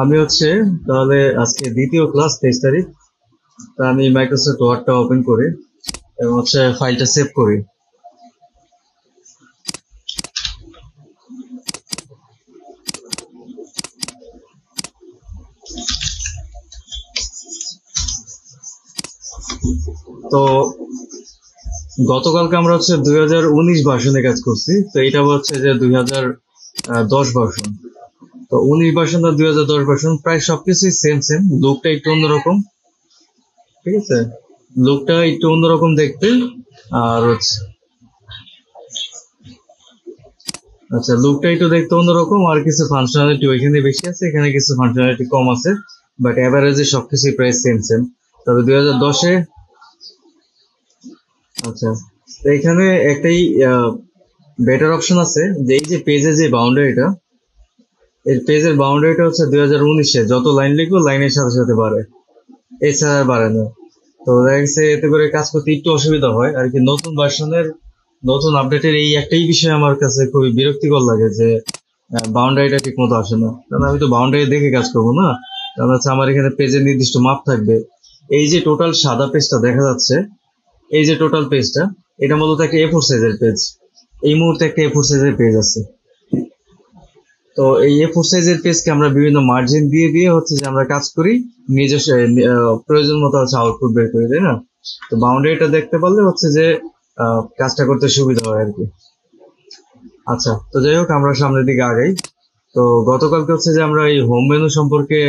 আমি হচ্ছে তাহলে আজকে দ্বিতীয় ক্লাস 23 তারিখ। তা আমি মাইক্রোসফট ওয়ার্ডটা ওপেন করি এবং হচ্ছে ফাইলটা সেভ করি। তো গতকালকে আমরা হচ্ছে 2019 ভার্সনে কাজ করছি, তো এটা হচ্ছে যে 2010 ভার্সন। তো 19 ভার্সন আর 2010 ভার্সন প্রায় সবকিছুই সেম সেম, লুকটা একটু অন্যরকম। ঠিক আছে, লুকটা একটু অন্যরকম দেখতে। আর হচ্ছে আচ্ছা, লুকটা একটু দেখতে অন্যরকম, আর কিছু ফাংশনালিটি ওইখানে বেশি আছে, এখানে কিছু ফাংশনালিটি কম আছে, বাট এভারেজে সবকিছুই প্রায় সেম সেম। তবে 2010-এ আচ্ছা, তো এখানে একটাই বেটার অপশন আছে, যে এই যে পেজের যে বাউন্ডারিটা, এই পেজের বাউন্ডারিটা হচ্ছে 2019-এ যত লাইন লিখবো লাইনের সাথে সাথে বাড়ে, এছাড়া আর বাড়ে না। তো দেখা গেছে এতে করে কাজ করতে একটু অসুবিধা হয় আর কি। নতুন ভার্সনের নতুন আপডেটের এই একটাই বিষয় আমার কাছে খুবই বিরক্তিকর লাগে, যে বাউন্ডারিটা ঠিক মতো আসে না। কারণ আমি তো বাউন্ডারি দেখে কাজ করবো না, কারণ হচ্ছে আমার এখানে পেজের নির্দিষ্ট মাপ থাকবে। এই যে টোটাল সাদা পেজটা দেখা যাচ্ছে, এই যে টোটাল পেজটা, এটা মূলত একটা A4 সাইজের পেজ। এই মুহূর্তে একটা A4 সাইজের পেজ আছে। তো এই A4 সাইজের পেজকে আমরা বিভিন্ন মার্জিন দিয়ে দিয়ে হচ্ছে যে আমরা কাজ করি, নিজস্ব প্রয়োজন মতো হচ্ছে আউটপুট বের করি, তাই না? তো বাউন্ডারিটা দেখতে পারলে হচ্ছে যে কাজটা করতে সুবিধা হয় আর কি। আচ্ছা, তো যাই হোক, আমরা সামনের দিকে আগাই। তো গতকালকে হচ্ছে যে আমরা এই হোম মেনু সম্পর্কে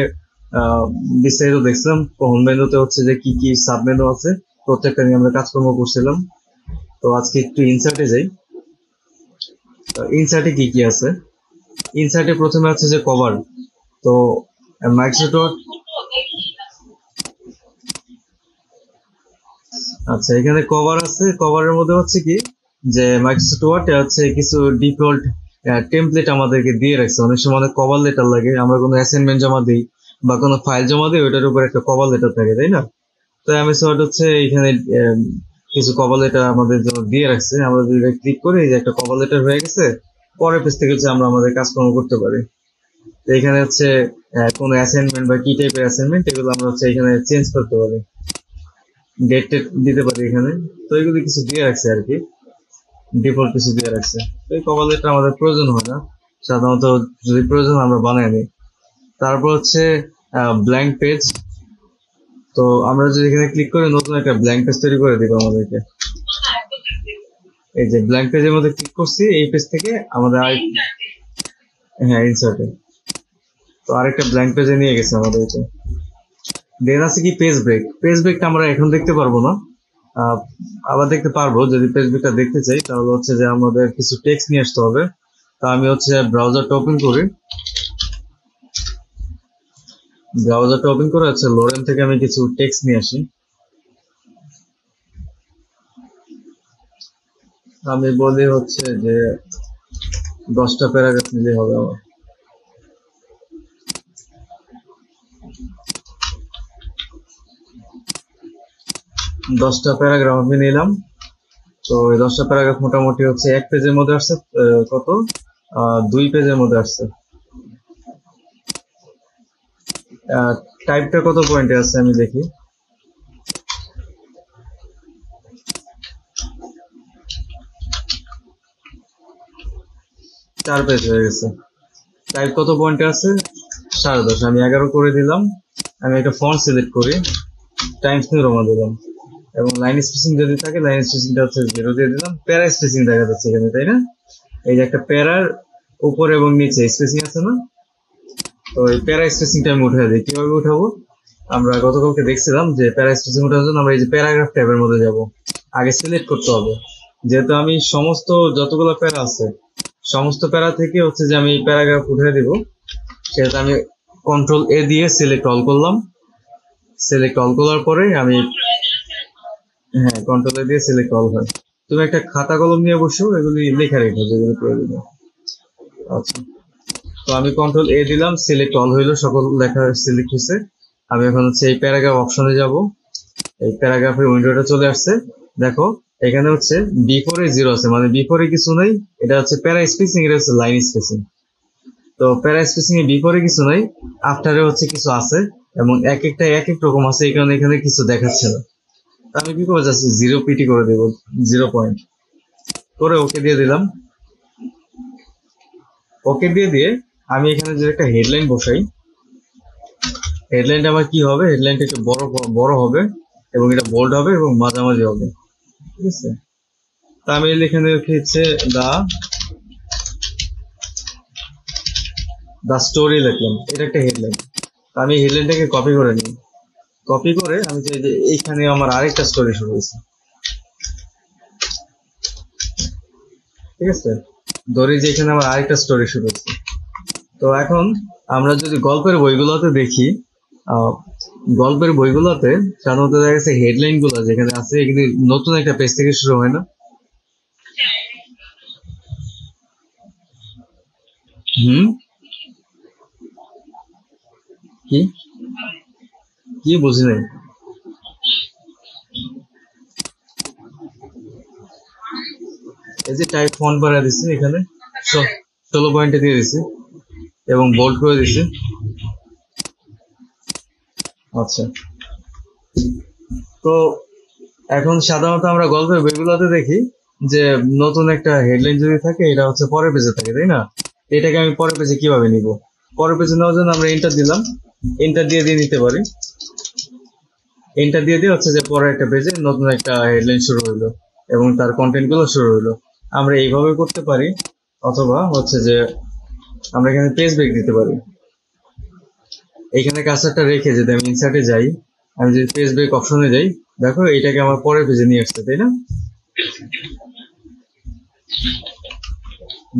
আহ, বিস্তারিত দেখছিলাম। হোম মেনুতে হচ্ছে যে কি কি সাব মেনু আছে, প্রত্যেকটা নিয়ে আমরা কাজকর্ম করছিলাম। তো আজকে একটু ইনসার্টে যাই। ইনসার্টে কি কি আছে? ইনসার্টে প্রথমে আছে যে কভার। তো মাইক্রোসফট, আচ্ছা, এখানে কভার আছে। কভারের মধ্যে হচ্ছে কি, যে মাইক্রোসফট ওয়ার্ড হচ্ছে কিছু ডিফল্ট টেমপ্লেট আমাদেরকে দিয়ে রাখছে। অনেক সময় অনেক কভার লেটার লাগে, আমরা কোনো অ্যাসাইনমেন্ট জমা দিই বা কোনো ফাইল জমা দিই, ওইটার উপর একটা কভার লেটার থাকে, তাই না? তো এমএস ওয়ার্ড হচ্ছে এখানে কিছু কভার লেটার আমাদের জন্য দিয়ে রাখছে। আমরা যদি ক্লিক করি, যে একটা কভার লেটার হয়ে গেছে, পরের পেজ থেকে হচ্ছে আমরা আমাদের কাজকর্ম করতে পারি। তো এখানে হচ্ছে কোনো অ্যাসাইনমেন্ট বা কি টাইপের অ্যাসাইনমেন্ট, এগুলো আমরা হচ্ছে এখানে চেঞ্জ করতে পারি, ডেট টেট দিতে পারি এখানে। তো এগুলো কিছু দিয়ে রাখছে আর কি, ডিফল্ট কিছু দিয়ে রাখছে। তো এই কভার লেটার আমাদের প্রয়োজন হয় না সাধারণত, যদি প্রয়োজন আমরা বানাই নিই। তারপর হচ্ছে ব্ল্যাঙ্ক পেজ। তো আমরা যদি এখানে ক্লিক করে নতুন একটা ব্ল্যাঙ্ক পেজ তৈরি করে দিব আমাদেরকে। এই যে ব্ল্যাঙ্ক পেজের মধ্যে ক্লিক করছি, এই পেজ থেকে আমাদের হ্যাঁ, ইনসার্টে। তো আরেকটা ব্ল্যাঙ্ক পেজে নিয়ে গেছে আমাদেরকে। দেন আছে কি পেজ ব্রেক। পেজ ব্রেকটা আমরা এখন দেখতে পারবো না, আবার দেখতে পারবো। যদি পেজ ব্রেকটা দেখতে চাই, তাহলে হচ্ছে যে আমাদের কিছু টেক্সট নিয়ে আসতে হবে। তা আমি হচ্ছে ব্রাউজারটা ওপেন করি। ব্রাউজারটা ওপেন করে হচ্ছে লোরেম থেকে আমি কিছু টেক্সট নিয়ে আসি। আমি বলি হচ্ছে যে 10টা প্যারাগ্রাফ নিলে হবে আমার। 10টা প্যারাগ্রাফ আমি নিলাম। তো এই 10টা প্যারাগ্রাফ মোটামুটি হচ্ছে এক পেজের মধ্যে আসছে। কত? 2 পেজের মধ্যে আসছে। টাইপটা কত পয়েন্টে আছে আমি দেখি। 4 পেজ হয়ে গেছে। টাইপ কত পয়েন্টে আছে? 10.5। আমি 11 করে দিলাম। আমি একটা ফন্ট সিলেক্ট করি, টাইমস নিউ রোমান দিলাম, এবং লাইন স্পেসিং যদি থাকে, লাইন স্পেসিংটা হচ্ছে 0 দিয়ে দিলাম। প্যারা স্পেসিং দেখা যাচ্ছে এখানে, তাই না? এই যে একটা প্যারার উপর এবং নিচে স্পেসিং আছে না? তো এই প্যারা স্পেসিংটা আমি উঠে দিই। কিভাবে উঠাবো? আমরা গতকালকে দেখছিলাম যে প্যারা স্পেসিং উঠানোর জন্য আমরা এই যে প্যারাগ্রাফ ট্যাবের মধ্যে যাব। আগে সিলেক্ট করতে হবে, যেহেতু আমি সমস্ত যতগুলো প্যারা আছে, সমস্ত প্যারা থেকে হচ্ছে যে আমি প্যারাগ্রাফ উঠে দিব, সেটা আমি কন্ট্রোল A দিয়ে সিলেক্ট অল করলাম। সিলেক্ট অল করার পরে আমি, হ্যাঁ, কন্ট্রোল A দিয়ে সিলেক্ট অল হয়। তুমি একটা খাতা কলম নিয়ে বসো, এগুলি লেখা রেখো যেগুলো প্রয়োজনীয়। আচ্ছা, তো আমি কন্ট্রোল A দিলাম, সিলেক্ট অল হইলো, সকল লেখা সিলেক্ট হয়েছে। আমি এখন হচ্ছে এই প্যারাগ্রাফ অপশনে যাব। এই প্যারাগ্রাফের উইন্ডোটা চলে আসছে। দেখো, এখানে হচ্ছে বিফোরে 0 আছে, মানে বিফোরে কিছু নেই। এটা হচ্ছে প্যারা স্পেসিং, এটা হচ্ছে লাইন স্পেসিং। তো প্যারা স্পেসিং এর বিপরে কিছু নাই, আফটারে হচ্ছে কিছু আছে এবং এক একটা এক এক রকম আছে, এই কারণে এখানে কিছু দেখাচ্ছে না। আমি কি করে যাচ্ছি 0 পিটি করে দেবো, 0 পয়েন্ট করে ওকে দিয়ে দিলাম। ওকে দিয়ে দিয়ে আমি এখানে যে একটা হেডলাইন বসাই, হেডলাইনটা আমার কি হবে, হেডলাইনটা একটু বড় বড় হবে এবং এটা বোল্ড হবে এবং মাঝামাঝি হবে, ঠিক আছে। তা আমি এখানে লিখেছে দা দা স্টোরি লিখলাম, এটা একটা হেডলাইন। আমি হেডলাইনটাকে কপি করে নিই, কপি করে আমি চাই যে এইখানে আমার আরেকটা স্টোরি শুরু হয়েছে, ঠিক আছে। ধরি যে এখানে আমার আরেকটা স্টোরি শুরু হচ্ছে। তো এখন আমরা যদি গল্পের বইগুলোতে দেখি, গল্পের বইগুলোতে সাধারণত দেখা গেছে হেডলাইন গুলো যেখানে আছে এখানে নতুন একটা পেজ থেকে শুরু হয় না। হুম, কি কি বুঝি নাই। এই যে টাইপ ফন্ট বাড়া দিচ্ছি এখানে 16 পয়েন্টে দিয়ে দিছি এবং বোল্ড করে দিছি। আচ্ছা, তো এখন সাধারণত আমরা গল্পের বইগুলোতে দেখি যে নতুন একটা হেডলাইন যদি থাকে এটা হচ্ছে পরের পেজে থাকে, তাই না। এটাকে আমি পরের পেজে কিভাবে নিব, পরের পেজে নেওয়ার জন্য আমরা এন্টার দিলাম, এন্টার দিয়ে দিয়ে নিতে পারি। এন্টার দিয়ে দিয়ে হচ্ছে যে পরের একটা পেজে নতুন একটা হেডলাইন শুরু হইলো এবং তার কন্টেন্ট গুলো শুরু হইলো। আমরা এইভাবে করতে পারি, অথবা হচ্ছে যে আমরা এখানে পেজ ব্রেক দিতে পারি। এখানে কার্সারটা রেখে যদি আমি ইনসার্টে যাই, আমি যদি পেজ ব্রেক অপশনে যাই, দেখো এটাকে আমার পরের পেজে নিয়ে আসছে, তাই না।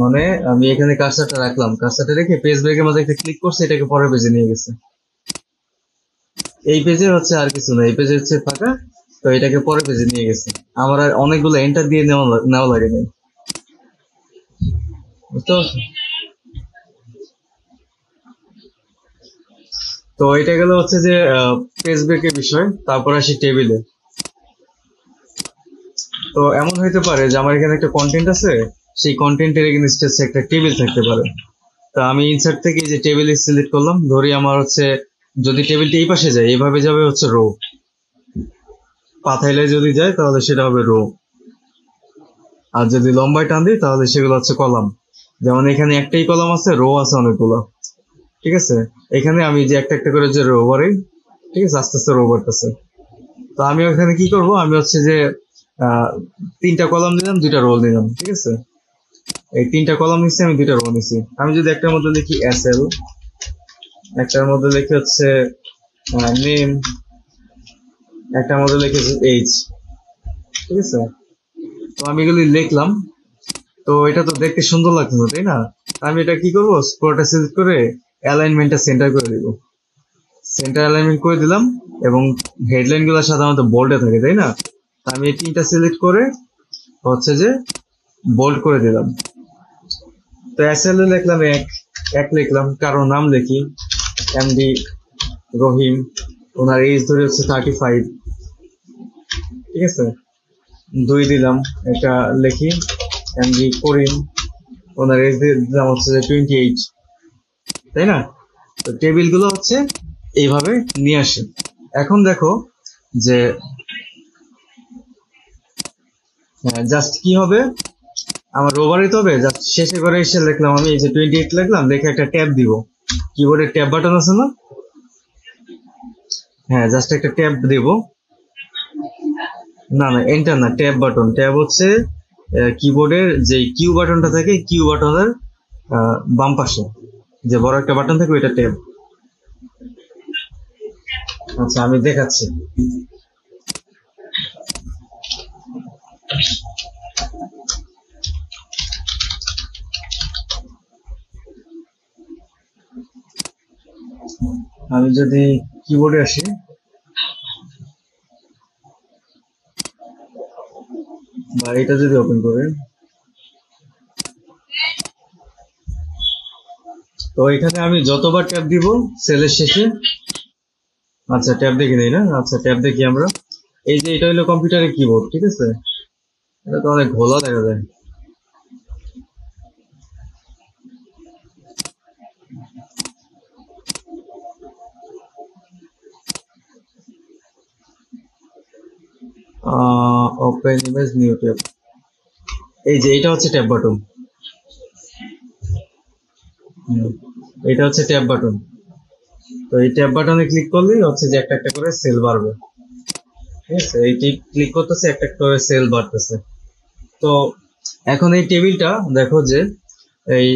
মানে আমি এখানে কার্সারটা রাখলাম, কার্সারটা রেখে পেজ ব্রেকের মধ্যে একটা ক্লিক করছে, এটাকে পরের পেজে নিয়ে গেছে। এই পেজে হচ্ছে আর কিছু না, এই পেজে হচ্ছে ফাঁকা, তো এটাকে পরের পেজে নিয়ে গেছে। আমার আর অনেকগুলো এন্টার দিয়ে নেওয়া লাগে না, বুঝতে পারছো? তো এটা গেল হচ্ছে যে পেজ ব্রেকের বিষয়। তারপর আসি টেবিলে। তো এমন হইতে পারে যে আমার এখানে একটা কন্টেন্ট আছে, সেই কন্টেন্টের এগেইনস্ট একটা টেবিল থাকতে পারে। তা আমি ইনসার্ট থেকে যে টেবিল সিলেক্ট করলাম, ধরি আমার হচ্ছে যদি টেবিলটা এই পাশে যায় এইভাবে যাবে হচ্ছে রো, পাথাইলে যদি যায় তাহলে সেটা হবে রো, আর যদি লম্বায় টান দিই তাহলে সেগুলো হচ্ছে কলাম। যেমন এখানে একটাই কলাম আছে, রো আছে অনেকগুলো, ঠিক আছে। এখানে আমি যে একটা একটা করে যে রো বাড়াই, ঠিক আছে, আস্তে আস্তে রো বাড়তেছে। তো আমি ওখানে কি করব, আমি হচ্ছে যে 3টা কলাম নিলাম, 2টা রো নিলাম, ঠিক আছে। এই 3টা কলাম নিচ্ছি, আমি 2টা রো নিচ্ছি। আমি যদি একটার মধ্যে লিখি এসএল, একটার মধ্যে লিখি হচ্ছে নেম, একটার মধ্যে লিখেছি এইচ, ঠিক আছে। তো আমি এগুলি লিখলাম, তো এটা তো দেখতে সুন্দর লাগছে না, তাই না। আমি এটা কি করবো, স্ক্রলটা সিলেক্ট করে অ্যালাইনমেন্টটা সেন্টার করে দিব, সেন্টার অ্যালাইনমেন্ট করে দিলাম। এবং হেডলাইন গুলো সাধারণত বোল্ডে থাকে, তাই না। আমি এই 3টা সিলেক্ট করে হচ্ছে যে বোল্ড করে দিলাম। তো এসএল এ লিখলাম এক, এক লিখলাম, কারো নাম লিখি এমডি রহিম, ওনার এজ ধরে হচ্ছে 35, ঠিক আছে। 2 দিলাম, এটা লিখি এমডি করিম, ওনার এজ দিলাম হচ্ছে যে 28, তাই না। তো টেবিল গুলো হচ্ছে এইভাবে নিয়ে আসে। এখন দেখো যে জাস্ট কি হবে, আমার ওভারে তো হবে, জাস্ট শেষে করে এসে লিখলাম আমি এই যে 28 লিখলাম, লিখে একটা ট্যাব দিব, কিবোর্ডের ট্যাব বাটন আছে না, হ্যাঁ জাস্ট একটা ট্যাব দিব। না না, এন্টার না, ট্যাব বাটন। ট্যাব হচ্ছে কিবোর্ডের যে কিউ বাটনটা থাকে, কিউ বাটনের বাম পাশে যে বড় একটা বাটন থাকে, ওইটা ট্যাব। আচ্ছা আমি দেখাচ্ছি। আমি যদি কিবোর্ডে আসি, বা এটা যদি ওপেন করে, তো এখানে আমি যতবার ট্যাব দিব সেলের শেষে, আচ্ছা ট্যাব দেখি নেই না, আচ্ছা ট্যাব দেখি আমরা। এই যে এটা হলো কম্পিউটারের কিবোর্ড, ঠিক আছে। এটা তো অনেক ঘোলা দেখা যায়। ওপেন ইমেজ নিউ ট্যাব, এই যে এটা হচ্ছে ট্যাব বাটন, এটা হচ্ছে ট্যাব বাটন। তো এই ট্যাব বাটনে ক্লিক করলেই হচ্ছে যে একটা একটা করে সেল বাড়বে, ঠিক আছে? এইটি ক্লিক করতেছে, একটা একটা করে সেল বাড়তেছে। তো এখন এই টেবিলটা দেখো যে এই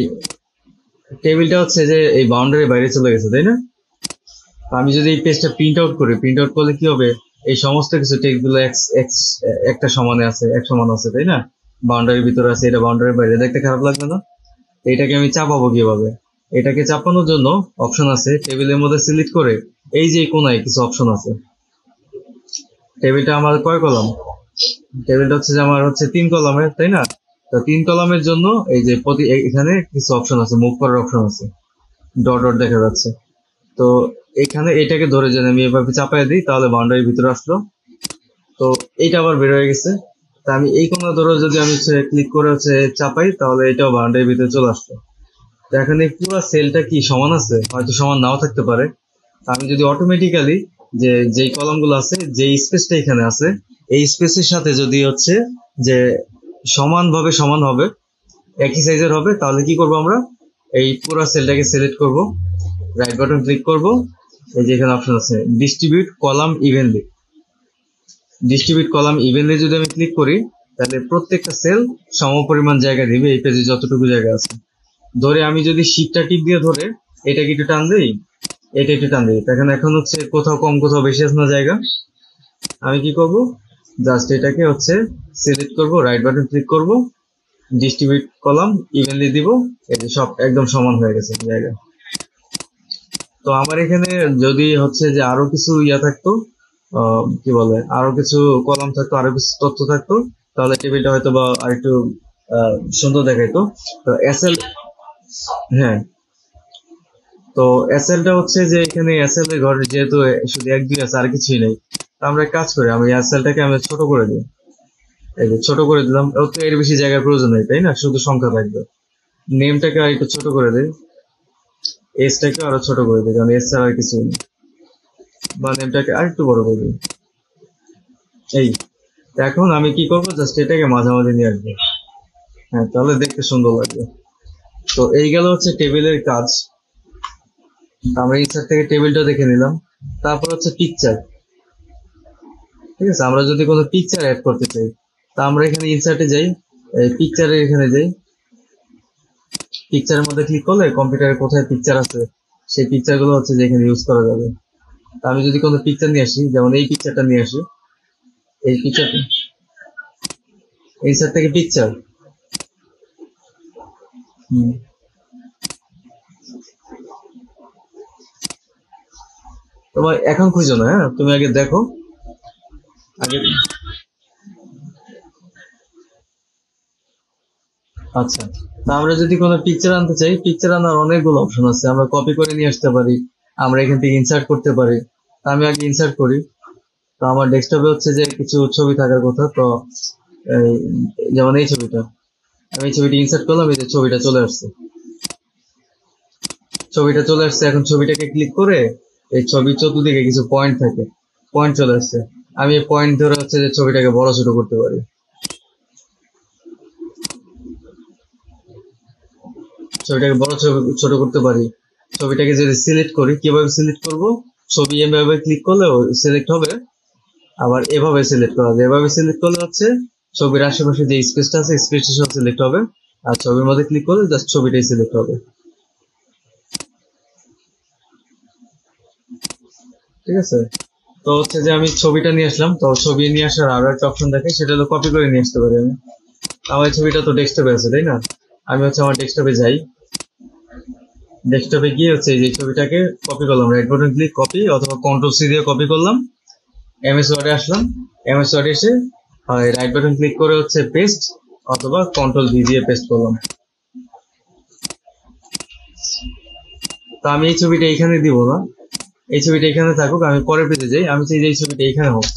টেবিলটা হচ্ছে যে এই বাউন্ডারি বাইরে চলে গেছে, তাই না? আমি যদি এই পেজটা প্রিন্ট আউট করি, প্রিন্ট আউট করলে কি হবে, এই সমস্ত কিছু টেক্সট গুলো একটা সমানে আছে, এক সমান আছে, তাই না? বাউন্ডারির ভিতরে আছে, এটা বাউন্ডারির বাইরে, দেখতে খারাপ লাগবে না? এটাকে আমি চাপাবো কিভাবে? এটাকে চাপানোর জন্য অপশন আছে, টেবিলের মধ্যে সিলেক্ট করে এই যে কোনায় কিছু অপশন আছে। টেবিলটা আমার কয় কলাম? টেবিলটা হচ্ছে যে আমার হচ্ছে 3 কলামের, তাই না? তো 3 কলামের জন্য এই যে এখানে কিছু অপশন আছে, মুভ করার অপশন আছে, ডট ডট দেখা যাচ্ছে। তো এখানে এটাকে ধরে যদি আমি এভাবে চাপাই দিই তাহলে বাউন্ডারির ভিতরে আসলো। তো এইটা আবার বের হয়ে গেছে। তা আমি এই কোণা ধরে যদি আমি ক্লিক করে হচ্ছে চাপাই তাহলে এটাও বাউন্ডারির ভিতরে চলে আসলো। তো এখন এই পুরো সেলটা কি সমান আছে? হয়তো সমান নাও থাকতে পারে। আমি যদি অটোমেটিক্যালি যে যেই কলামগুলো আছে, যে স্পেসটা এখানে আছে, এই স্পেসের সাথে যদি হচ্ছে যে সমানভাবে সমান হবে, একই সাইজের হবে, তাহলে কি করব আমরা? এই পুরো সেলটাকে সিলেক্ট করব, রাইট বাটন ক্লিক করব, এই যে এখানে অপশন আছে distribute column evenly. Distribute column evenly যদি আমি ক্লিক করি তাহলে প্রত্যেকটা সেল সমপরিমাণ জায়গা দিবে, এই পেজে যতটুকু জায়গা আছে। ধরে আমি যদি শিটটা টিপ দিয়ে ধরে এটাকে একটু টান দিই, এটা একটু টান দিই, তখন এখন হচ্ছে কোথাও কম কোথাও বেশি আছে না জায়গা। আমি কি করব? জাস্ট এটাকে হচ্ছে সিলেক্ট করব, রাইট বাটন ক্লিক করব, ডিস্ট্রিবিউট কলাম ইভেনলি দিব, এই যে সব একদম সমান হয়ে গেছে জায়গা। তো আমার এখানে যদি হচ্ছে যে আরো কিছু ইয়া থাকতো, কি বলে, আরো কিছু কলাম থাকতো, আরো কিছু তথ্য থাকতো, তাহলে টেবিলটা হয়তো বা আরেকটু সুন্দর দেখাইতো। তো এসএল, হ্যাঁ, তো এসএলটা হচ্ছে যে এখানে এসএল এর ঘরে যেহেতু শুধু এক দুই আছে, আর কিছুই নেই। তো আমরা এক কাজ করি, আমি এসএলটাকে আমি ছোট করে দিই, এই যে ছোট করে দিলাম। ওর তো এর বেশি জায়গার প্রয়োজন নেই, তাই না? শুধু সংখ্যা থাকবে। নেমটাকে আর একটু ছোট করে দিই, এসটাকে আরো ছোট করে দিই, কারণ এস ছাড়া আর কিছুই নেই। বা নেমটাকে আর একটু বড় করে দিই, এই। এখন আমি কি করবো, জাস্ট এটাকে মাঝামাঝি নিয়ে আসবো, হ্যাঁ, তাহলে দেখতে সুন্দর লাগবে। তো এই গেল হচ্ছে টেবিলের কাজ। আমরা ইনসার্ট থেকে টেবিলটা দেখে নিলাম। তারপর হচ্ছে পিকচার, ঠিক আছে? আমরা যদি কোনো পিকচার অ্যাড করতে চাই, তা আমরা এখানে ইনসার্টে যাই, পিকচারের এখানে যাই, পিকচারের মধ্যে ক্লিক করলে কম্পিউটারে কোথায় পিকচার আছে সেই পিকচার গুলো হচ্ছে যে এখানে ইউজ করা যাবে। তা আমি যদি কোনো পিকচার নিয়ে আসি, যেমন এই পিকচারটা নিয়ে আসি, এই পিকচার, ইনসার্ট থেকে পিকচার, তোমার এখন খুঁজো না, হ্যাঁ, তুমি আগে দেখো, আগে। আচ্ছা, তা আমরা যদি কোনো পিকচার আনতে চাই, পিকচার আনার অনেকগুলো অপশন আছে, আমরা কপি করে নিয়ে আসতে পারি, আমরা এখান থেকে ইনসার্ট করতে পারি। তা আমি আগে ইনসার্ট করি। তো আমার ডেস্কটপে হচ্ছে যে কিছু ছবি থাকার কথা, তো এই, যেমন এই ছবিটা, আমি এই ছবিটা ইনসার্ট করলাম, এই যে ছবিটা চলে আসছে, ছবিটা চলে আসছে। এখন ছবিটাকে ক্লিক করে এই ছবির চতুর্দিকে কিছু পয়েন্ট থাকে, পয়েন্ট চলে আসছে। আমি এই পয়েন্ট ধরে হচ্ছে যে ছবিটাকে বড় ছোট করতে পারি, ছবিটাকে বড় ছোট করতে পারি। ছবিটাকে যদি সিলেক্ট করি, কিভাবে সিলেক্ট করব? ছবি এভাবে ক্লিক করলে সিলেক্ট হবে, আবার এভাবে সিলেক্ট করা যায়। এভাবে সিলেক্ট করলে হচ্ছে ছবির আশেপাশে যে স্পেসটা আছে স্পেসটা সব সিলেক্ট হবে, আর ছবির মধ্যে ক্লিক করলে জাস্ট ছবিটাই সিলেক্ট হবে, ঠিক আছে? তো হচ্ছে যে আমি ছবিটা নিয়ে আসলাম, তো ছবি নিয়ে আসার আরো একটা অপশন দেখে, সেটা হলো কপি করে নিয়ে আসতে পারি আমি। আমার এই ছবিটা তো ডেস্কটপে আছে, তাই না? আমি হচ্ছে আমার ডেস্কটপে যাই, ডেস্কটপে গিয়ে হচ্ছে এই যে ছবিটাকে কপি করলাম, রাইট বাটন ক্লিক কপি, অথবা কন্ট্রোল সি দিয়ে কপি করলাম, এমএস ওয়ার্ডে আসলাম, এমএস ওয়ার্ডে এসে রাইট বাটন ক্লিক করে হচ্ছে পেস্ট, অথবা কন্ট্রোল ভি দিয়ে পেস্ট করলাম। তো আমি এই ছবিটা এখানে দিব না, এই ছবিটা এখানে থাকুক, আমি পরের পেজে যাই, আমি চাই যে এই ছবিটা এখানে হোক,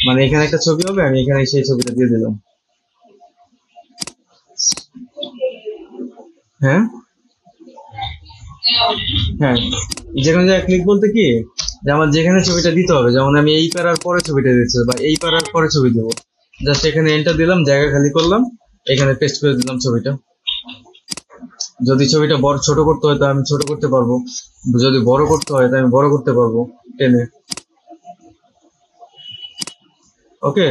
মানে এখানে একটা ছবি হবে, আমি এখানে সেই ছবিটা দিয়ে দিলাম। হ্যাঁ, হ্যাঁ, যেখানে যায় ক্লিক বলতে কি, যে আমার যেখানে ছবিটা দিতে হবে, যেমন আমি এই প্যারার পরে ছবিটা দিচ্ছি বা এই প্যারার পরে ছবি দেবো, জাস্ট এখানে এন্টার দিলাম, জায়গা খালি করলাম, এখানে পেস্ট করে দিলাম ছবিটা। যদি ছবিটা বড় ছোট করতে হয় তো আমি ছোট করতে পারবো, যদি বড় করতে হয় তো আমি বড় করতে পারবো টেনে। ওকে,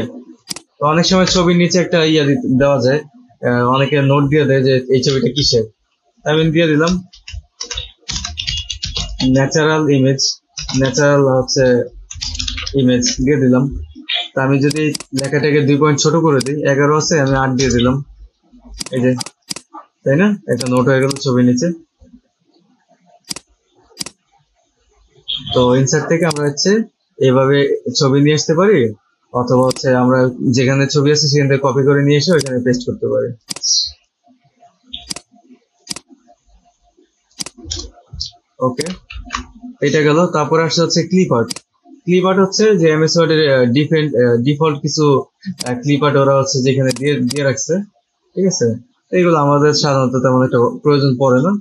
তো অনেক সময় ছবির নিচে একটা দেওয়া যায়, অনেকে নোট দিয়ে দেয় যে এই ছবিটা কিসের, আমি দিয়ে দিলাম ন্যাচারাল ইমেজ, ন্যাচারাল হচ্ছে ইমেজ দিয়ে দিলাম। তা আমি যদি লেখাটাকে 2 পয়েন্ট ছোট করে দিই, 11 আছে, আমি 8 দিয়ে দিলাম, এই যে, তাই না, একটা নোট হয়ে গেল ছবির নিচে। তো ইনসার্ট থেকে আমরা হচ্ছে এভাবে ছবি নিয়ে আসতে পারি, অথবা হচ্ছে আমরা যেখানে ছবি আছে সেখান থেকে কপি করে নিয়ে এসে ওইখানে পেস্ট করতে পারি। ওকে, এটা গেল। তারপর আসছে হচ্ছে ক্লিপ আর্ট। ক্লিপ আর্ট হচ্ছে যে এমএস ওয়ার্ড এর ডিফল্ট কিছু ক্লিপ আর্ট ওরা হচ্ছে যেখানে দিয়ে দিয়ে রাখছে, ঠিক আছে। এইগুলো আমাদের সাধারণত তেমন একটা প্রয়োজন পড়ে না,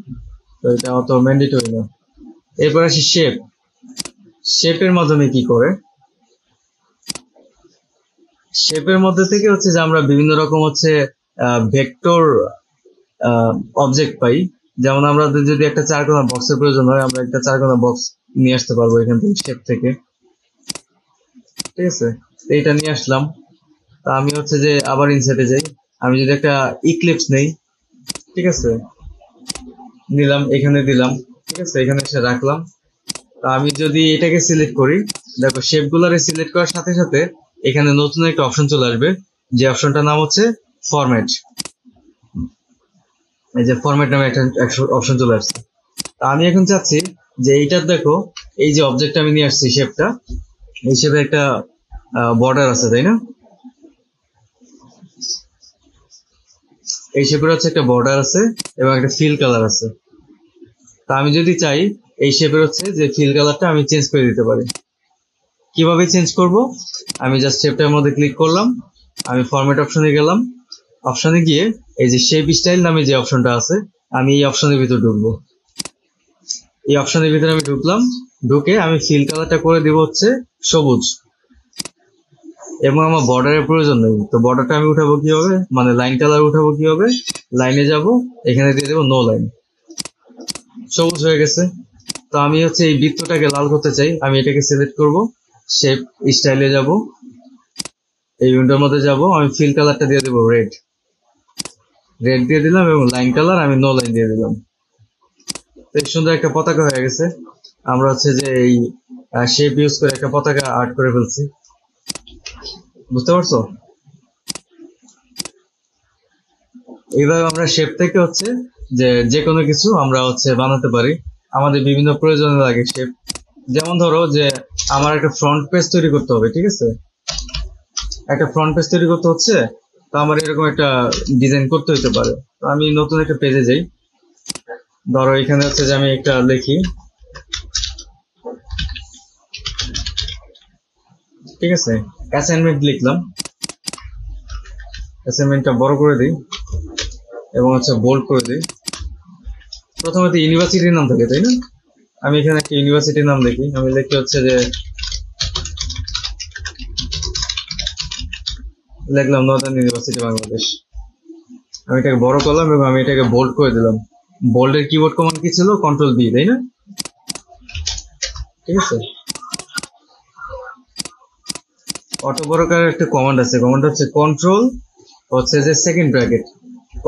তো এটা অত ম্যান্ডেটরি না। এরপর আসি শেপ। শেপের মাধ্যমে কি করে, শেপের মধ্যে থেকে হচ্ছে যে আমরা বিভিন্ন রকম হচ্ছে ভেক্টর অবজেক্ট পাই। যেমন আমরা যদি একটা 4 কোণা বক্সের প্রয়োজন হয়, আমরা একটা 4 কোণা বক্স নিয়ে আসতে পারবো এখান থেকে, শেপ থেকে, ঠিক আছে। এইটা নিয়ে আসলাম। তা আমি হচ্ছে যে আবার ইনসার্টে যাই, আমি যদি একটা ইক্লিপস নেই, ঠিক আছে, নিলাম, এখানে দিলাম, ঠিক আছে, এখানে এসে রাখলাম। তা আমি যদি এটাকে সিলেক্ট করি, দেখো শেপ গুলারে সিলেক্ট করার সাথে সাথে এখানে নতুন একটা অপশন চলে আসবে, যে অপশনটার নাম হচ্ছে ফরম্যাট। এই যে ফরম্যাট নামে একটা অপশন চলে আসছে। তা আমি এখন চাচ্ছি যে এইটার দেখো, এই যে অবজেক্ট আমি নিয়ে আসছি শেপটা, এই শেপে একটা বর্ডার আছে, তাই না, এই শেপের হচ্ছে একটা বর্ডার আছে এবং একটা ফিল কালার আছে। তা আমি যদি চাই এই শেপের হচ্ছে যে ফিল কালারটা আমি চেঞ্জ করে দিতে পারি। কিভাবে চেঞ্জ করব, আমি জাস্ট শেপটার মধ্যে ক্লিক করলাম, আমি ফরম্যাট অপশনে গেলাম, অপশনে গিয়ে এই যে শেপ স্টাইল নামে যে অপশনটা আছে, আমি এই অপশনের ভিতর ঢুকবো। এই অপশনের ভিতরে আমি ঢুকলাম, ঢুকে আমি ফিল কালারটা করে দিব হচ্ছে সবুজ, এবং আমার বর্ডারের প্রয়োজন নেই। তো বর্ডারটা আমি উঠাবো কিভাবে, মানে লাইন কালার উঠাবো কিভাবে, লাইনে যাব, এখানে দিয়ে দেবো নো লাইন, সবুজ হয়ে গেছে। তো আমি হচ্ছে এই বৃত্তটাকে লাল করতে চাই, আমি এটাকে সিলেক্ট করব, শেপ স্টাইলে যাব, এই উইন্ডোর মধ্যে যাব, আমি ফিল কালারটা দিয়ে দেবো রেড, রেড দিয়ে দিলাম, এবং লাইন কালার আমি নো লাইন দিয়ে দিলাম। তো সুন্দর একটা পতাকা হয়ে গেছে। আমরা হচ্ছে যে এই শেপ ইউজ করে একটা পতাকা আর্ট করে ফেলছি, বুঝতে পারছো। এইভাবে আমরা শেপ থেকে হচ্ছে যে কোনো কিছু আমরা হচ্ছে বানাতে পারি, আমাদের বিভিন্ন প্রয়োজনে লাগে শেপ। যেমন ধরো যে আমার একটা ফ্রন্ট পেজ তৈরি করতে হবে, ঠিক আছে, একটা ফ্রন্ট পেজ তৈরি করতে হচ্ছে, তো আমার এরকম একটা ডিজাইন করতে হতে পারে। তো আমি নতুন একটা পেজে যাই, ধরো এখানে হচ্ছে যে আমি একটা লিখি, ঠিক আছে, অ্যাসাইনমেন্ট লিখলাম, অ্যাসাইনমেন্টটা বড় করে দিই এবং হচ্ছে বোল্ড করে দিই। প্রথমত ইউনিভার্সিটির নাম থাকে, তাই না, আমি এখানে একটা ইউনিভার্সিটির নাম লিখি, আমি লিখি হচ্ছে যে লিখলাম নর্দার্ন ইউনিভার্সিটি বাংলাদেশ। আমি এটাকে বড় করলাম এবং আমি এটাকে বোল্ড করে দিলাম। বোল্ডের কিবোর্ড কমান্ড কি ছিল, কন্ট্রোল বি, তাই না, ঠিক আছে। অটো বড় করার একটা কমান্ড আছে, কমান্ডটা হচ্ছে কন্ট্রোল হচ্ছে যে সেকেন্ড ব্র্যাকেট,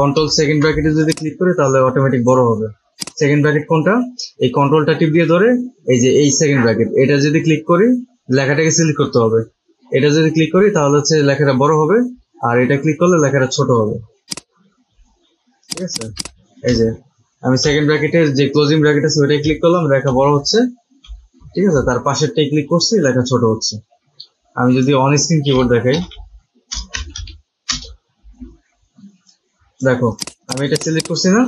কন্ট্রোল সেকেন্ড ব্র্যাকেটে যদি ক্লিক করি তাহলে অটোমেটিক বড় হবে। সেকেন্ড ব্র্যাকেট কোনটা, এই কন্ট্রোলটা টিপ দিয়ে ধরে এই যে এই সেকেন্ড ব্র্যাকেট, এটা যদি ক্লিক করি লেখাটাকে সিলেক্ট করতে হবে, এটা যদি ক্লিক করি তাহলে হচ্ছে লেখাটা বড় হবে, আর এটা ক্লিক করলে লেখাটা ছোট হবে, ঠিক আছে। এই যে আমি সেকেন্ড ব্র্যাকেটের যে ক্লোজিং ব্র্যাকেট আছে ওইটাই ক্লিক করলাম, লেখা বড় হচ্ছে, ঠিক আছে, তার পাশেরটাই ক্লিক করছি, লেখা ছোট হচ্ছে। আমি যদি অন স্ক্রিন কিবোর্ড দেখাই, দেখো আমি এটা সিলেক্ট করছি না,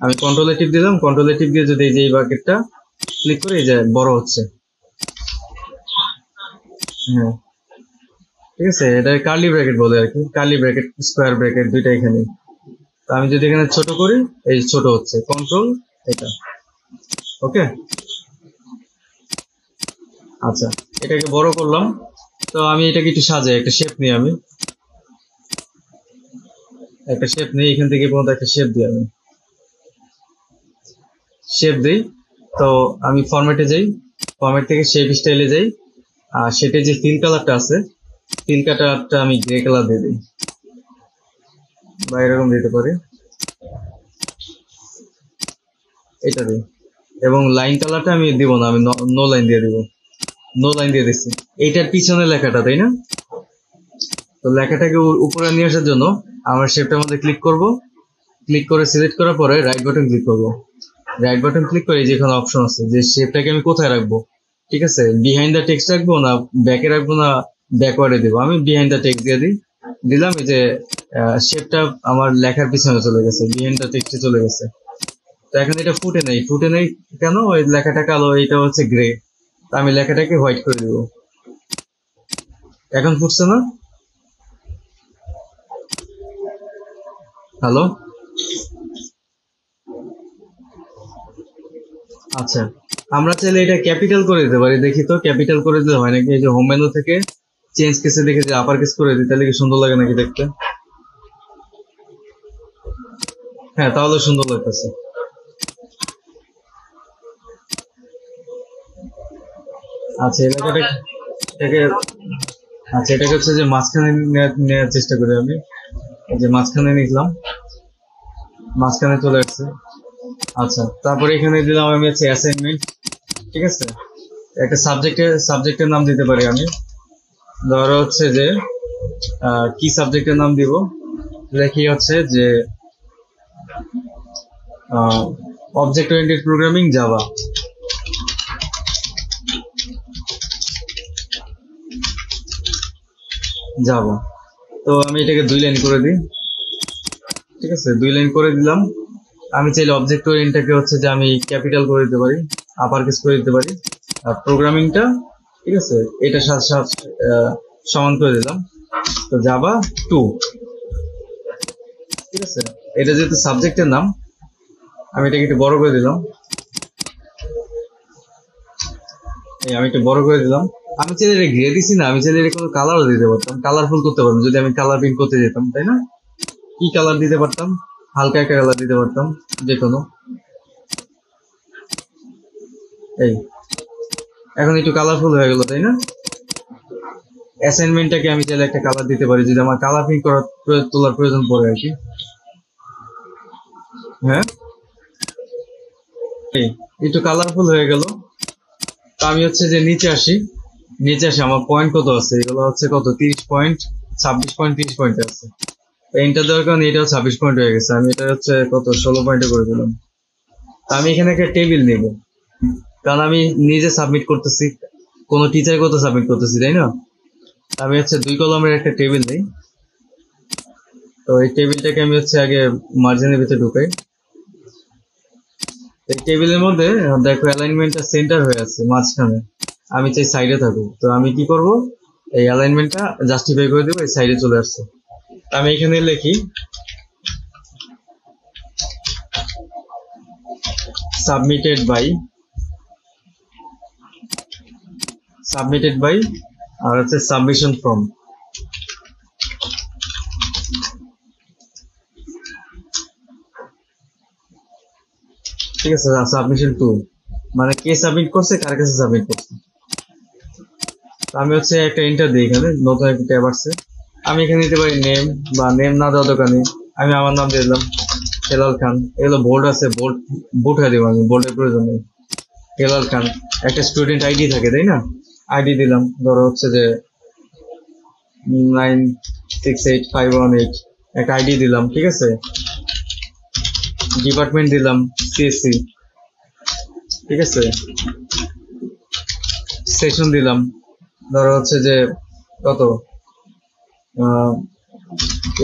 আমি কন্ট্রোলে টিপ দিলাম, কন্ট্রোলে টিপ দিয়ে যদি এই যে এই ব্র্যাকেটটা ক্লিক করি, এই যে বড় হচ্ছে, হ্যাঁ, ঠিক আছে। এটা কার্লি ব্র্যাকেট বলে আর কি, কার্লি ব্র্যাকেট স্কোয়ার ব্র্যাকেট দুইটা এখানে। তো আমি যদি এখানে ছোট করি, এই ছোট হচ্ছে, কন্ট্রোল এটা, ওকে। আচ্ছা, এটাকে বড় করলাম। তো আমি এটাকে একটু সাজাই, একটা শেপ নিই, আমি একটা শেপ নিই, এখান থেকে পর্যন্ত একটা শেপ দিই, আমি শেপ দিই। তো আমি ফরম্যাটে যাই, ফরম্যাট থেকে শেপ স্টাইলে যাই, আর সেটা যে ফিল কালারটা আছে, ফিল কালারটা আমি গ্রে কালার দিয়ে দিই, বা এরকম দিতে পারি, এটা দিই। এবং লাইন কালারটা আমি দিব না, আমি নো লাইন দিয়ে দিব, নো লাইন দিয়ে দিচ্ছি। এইটার পিছনে লেখাটা, তাই না? তো লেখাটাকে উপরে নিয়ে আসার জন্য আমরা শেপটার মধ্যে ক্লিক করব, ক্লিক করে সিলেক্ট করার পরে রাইট বাটন ক্লিক করব। রাইট বাটন ক্লিক করে যেখানে অপশন আছে যে শেপটাকে আমি কোথায় রাখবো, ঠিক আছে, বিহাইন্ড দ্য টেক্সট রাখবো না ব্যাকে রাখবো না ব্যাকওয়ার্ডে দেবো, আমি বিহাইন্ড দ্য টেক্সট দিয়ে দিই, দিলাম। এই যে শেপটা আমার লেখার পিছনে চলে গেছে, বিহাইন্ড দ্য টেক্সটে চলে গেছে। তো এখন এটা ফুটে নেই, ফুটে নেই কেন? ওই লেখাটা কালো, এটা হচ্ছে গ্রে। আমি লেখাটাকে হোয়াইট করে দিব। এখন ফুটছে না? হ্যালো? আচ্ছা, আমরা চাইলে এটা ক্যাপিটাল করে দিতে পারি, দেখি তো ক্যাপিটাল করে দিতে হয় নাকি। এই যে হোম মেনু থেকে চেঞ্জ কেসে দেখে যে আপার কেস করে দিই, তাহলে কি সুন্দর লাগে নাকি দেখতে? হ্যাঁ, তাহলে সুন্দর লাগতেছে। আচ্ছা, এটাকে আচ্ছা, এটাকে হচ্ছে যে মাঝখানে নেওয়ার চেষ্টা করি আমি। এই যে মাঝখানে নিলাম, মাঝখানে চলে আসছে। আচ্ছা, তারপরে এখানে দিলাম আমি হচ্ছে অ্যাসাইনমেন্ট, ঠিক আছে। একটা সাবজেক্টের নাম দিতে পারি আমি, ধরো হচ্ছে যে কি সাবজেক্টের নাম দিব, দেখি হচ্ছে যে object oriented programming Java. Java. তো আমি এটাকে 2 লাইন করে দিই, ঠিক আছে, 2 লাইন করে দিলাম। আমি চাইলে অবজেক্ট ওরিয়েন্টটাকে হচ্ছে যে আমি ক্যাপিটাল করে দিতে পারি, আপার কেস করে দিতে পারি, আর প্রোগ্রামিংটা, ঠিক আছে, এটা সাথে সাথে সমান করে দিলাম। তো জাভা 2, ঠিক আছে। এটা যেহেতু সাবজেক্টের নাম, আমি এটাকে একটু বড় করে দিলাম, আমি একটু বড় করে দিলাম। আমি চাইলে এটা ঘিরে দিছি না, আমি চাইলে এটা কোনো কালারও দিতে পারতাম, কালারফুল করতে পারতাম যদি আমি কালার প্রিন্ট করতে যেতাম, তাই না? কি কালার দিতে পারতাম? হালকা একটা কালার দিতে পারতাম, যে কোনো। এই এখন একটু কালারফুল হয়ে গেল, তাই না? অ্যাসাইনমেন্টটাকে আমি চাইলে একটা কালার দিতে পারি যদি আমার কালার প্রিন্ট করার তোলার প্রয়োজন পড়ে আর কি। হ্যাঁ, এই একটু কালারফুল হয়ে গেল। তো আমি হচ্ছে যে নিচে আসি, আমার পয়েন্ট কত আছে, এগুলো হচ্ছে কত, 30 পয়েন্ট, 26 পয়েন্ট, 30 পয়েন্ট আছে। এন্টার দেওয়ার কারণে এটাও 26 পয়েন্ট হয়ে গেছে, আমি এটা হচ্ছে কত, 16 পয়েন্টে করে দিলাম। আমি এখানে একটা টেবিল নিব, কারণ আমি নিজে সাবমিট করতেছি, কোনো টিচার কত সাবমিট করতেছি, তাই না? আমি হচ্ছে 2 কলামের একটা টেবিল নেই। তো এই টেবিলটাকে আমি হচ্ছে আগে মার্জিনের ভিতরে ঢুকাই। এই টেবিলের মধ্যে দেখো অ্যালাইনমেন্টটা সেন্টার হয়ে আছে মাঝখানে, আমি চাই সাইডে থাকুক। তো আমি কি করব, এই অ্যালাইনমেন্টটা জাস্টিফাই করে দেবো, এই সাইডে চলে আসছে। আমি এখানে লিখি সাবমিটেড বাই আর হচ্ছে সাবমিশন ফর্ম, ঠিক আছে। সাবমিশন 2 মানে কে সাবমিট করছে, কার কাছে সাবমিট করছে। আমি হচ্ছে একটা এন্টার দিই, এখানে নতুন একটা ট্যাব আসছে। আমি এখানে দিতে পারি নেম, বা নেম না দেওয়া দোকানে আমি আমার নাম দিয়ে দিলাম, হেলাল খান। এগুলো বোল্ড আছে, বোল্ড হয়ে দেবো, আমি বোল্ডের প্রয়োজন নেই। হেলাল খান, একটা স্টুডেন্ট আইডি থাকে, তাই না? আইডি দিলাম, ধরো হচ্ছে যে 9688518, একটা আইডি দিলাম, ঠিক আছে। ডিপার্টমেন্ট দিলাম সিএসসি, ঠিক আছে। সেশন দিলাম, ধরো হচ্ছে যে কত,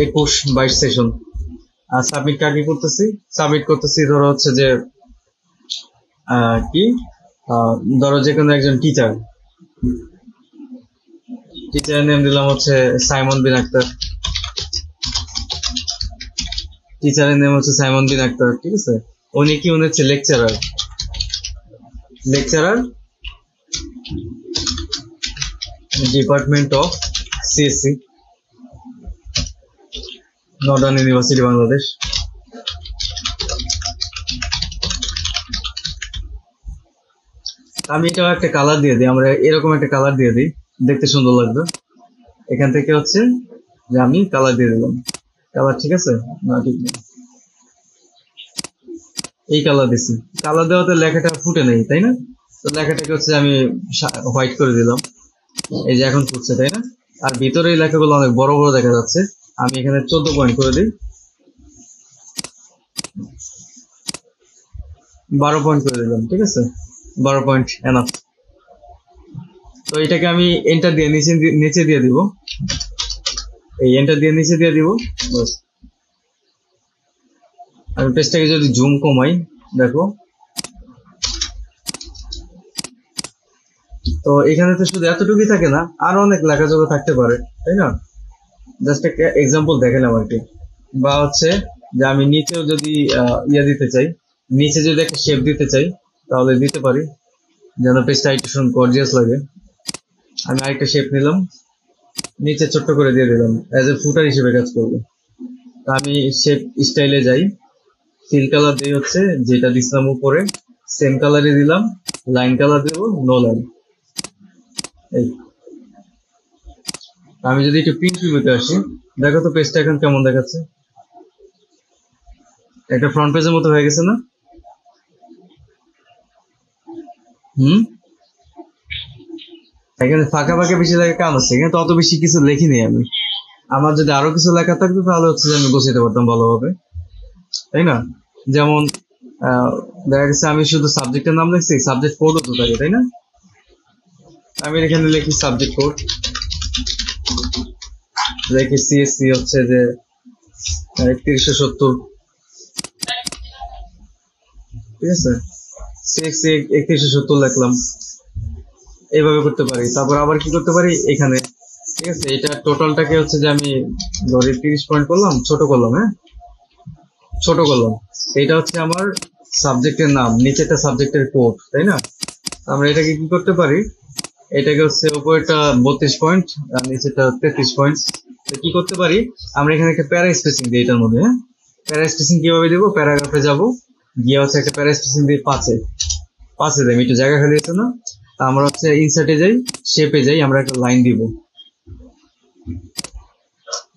21-22 সেশন। আর সাবমিট কাকে করতেছি, ধরো হচ্ছে যে কি, ধরো যে কোনো একজন টিচারের নেম দিলাম হচ্ছে সাইমন বিন আক্তার, ঠিক আছে। উনি হচ্ছে lecturer, department of CSC, Northern university Bangladesh. আমি এটা একটা কালার দিয়ে দিই, আমরা এরকম একটা কালার দিয়ে দিই, দেখতে সুন্দর লাগবে। এখান থেকে হচ্ছে যে আমি কালার দিয়ে দিলাম, কালার ঠিক আছে না ঠিক নেই, এই কালার দিছি। কালার দেওয়াতে লেখাটা ফুটে নেই, তাই না? তো লেখাটাকে হচ্ছে আমি হোয়াইট করে দিলাম, এই যে এখন ফুটছে, তাই না? আর ভিতরে এই লেখাগুলো অনেক বড় বড় দেখা যাচ্ছে, আমি এখানে 14 পয়েন্ট করে দিই, 12 পয়েন্ট করে দিলাম, ঠিক আছে? 12 পয়েন্ট এনাফ। তো এটাকে আমি এন্টার দিয়ে নিচে দিয়ে দিব, এই এন্টার দিয়ে নিচে দিয়ে দিব। আমি পেজটাকে যদি জুম কমাই, দেখো তো এখানে তো শুধু এতটুকুই থাকে না, আরো অনেক লেখাযোগ্য থাকতে পারে, তাই না? জাস্ট একটা এক্সাম্পল দেখালাম আর কি। বা হচ্ছে যে আমি নিচেও যদি দিতে চাই, নিচে যদি একটা শেপ দিতে চাই তাহলে দিতে পারি, যেন পেজটা একটু গর্জিয়াস লাগে। আমি আরেকটা শেপ নিলাম, নিচে ছোট্ট করে দিয়ে দিলাম, অ্যাজ এ ফুটার হিসেবে কাজ করবে। আমি শেপ স্টাইলে যাই, ফিল কালার দিয়ে হচ্ছে যেটা দিছিলাম উপরে সেম কালারই দিলাম, লাইন কালার দেব নো লাইন। এই আমি যদি একটু প্রিন্ট ভিউতে আসি, দেখো তো পেজটা এখন কেমন দেখাচ্ছে, একটা ফ্রন্ট পেজের মতো হয়ে গেছে না? এখানে ফাঁকা ফাঁকা বেশি লেখা কাজ আছে, এখানে তো অত বেশি কিছু লিখিনি আমি। আমার যদি আরো কিছু লেখা থাকতো তাহলে হচ্ছে যে আমি গোছাইতে পারতাম ভালোভাবে, তাই না? যেমন দেখা গেছে আমি শুধু সাবজেক্টের নাম লিখছি, সাবজেক্ট কোডও তো থাকে, তাই না? আমি এখানে লিখি সাবজেক্ট কোড, লিখি সিএসসি হচ্ছে যে 3170, ঠিক আছে? সিএসসি 3170 লিখলাম, এইভাবে করতে পারি। তারপর আবার কি করতে পারি এখানে, ঠিক আছে? এটা টোটালটাকে হচ্ছে যে আমি ধরি 30 পয়েন্ট করলাম, ছোট করলাম, হ্যাঁ ছোট করলাম। এটা হচ্ছে আমার সাবজেক্টের নাম, নিচেটা সাবজেক্টের কোড, তাই না? আমরা এটাকে কি করতে পারি, এটাকে হচ্ছে উপরেটা 32 পয়েন্ট আর নিচেটা 33 পয়েন্ট। কি করতে পারি, আমরা এখানে একটা প্যারা স্পেসিং দিই এটার মধ্যে, হ্যাঁ? প্যারা স্পেসিং কিভাবে দিব, প্যারাগ্রাফে যাব, গিয়ে হচ্ছে একটা প্যারা স্পেসিং দিই 5-এ দেয়, একটু জায়গা খালি আছে না? আমরা হচ্ছে ইনসার্টে যাই, শেপে যাই, আমরা একটা লাইন দিব,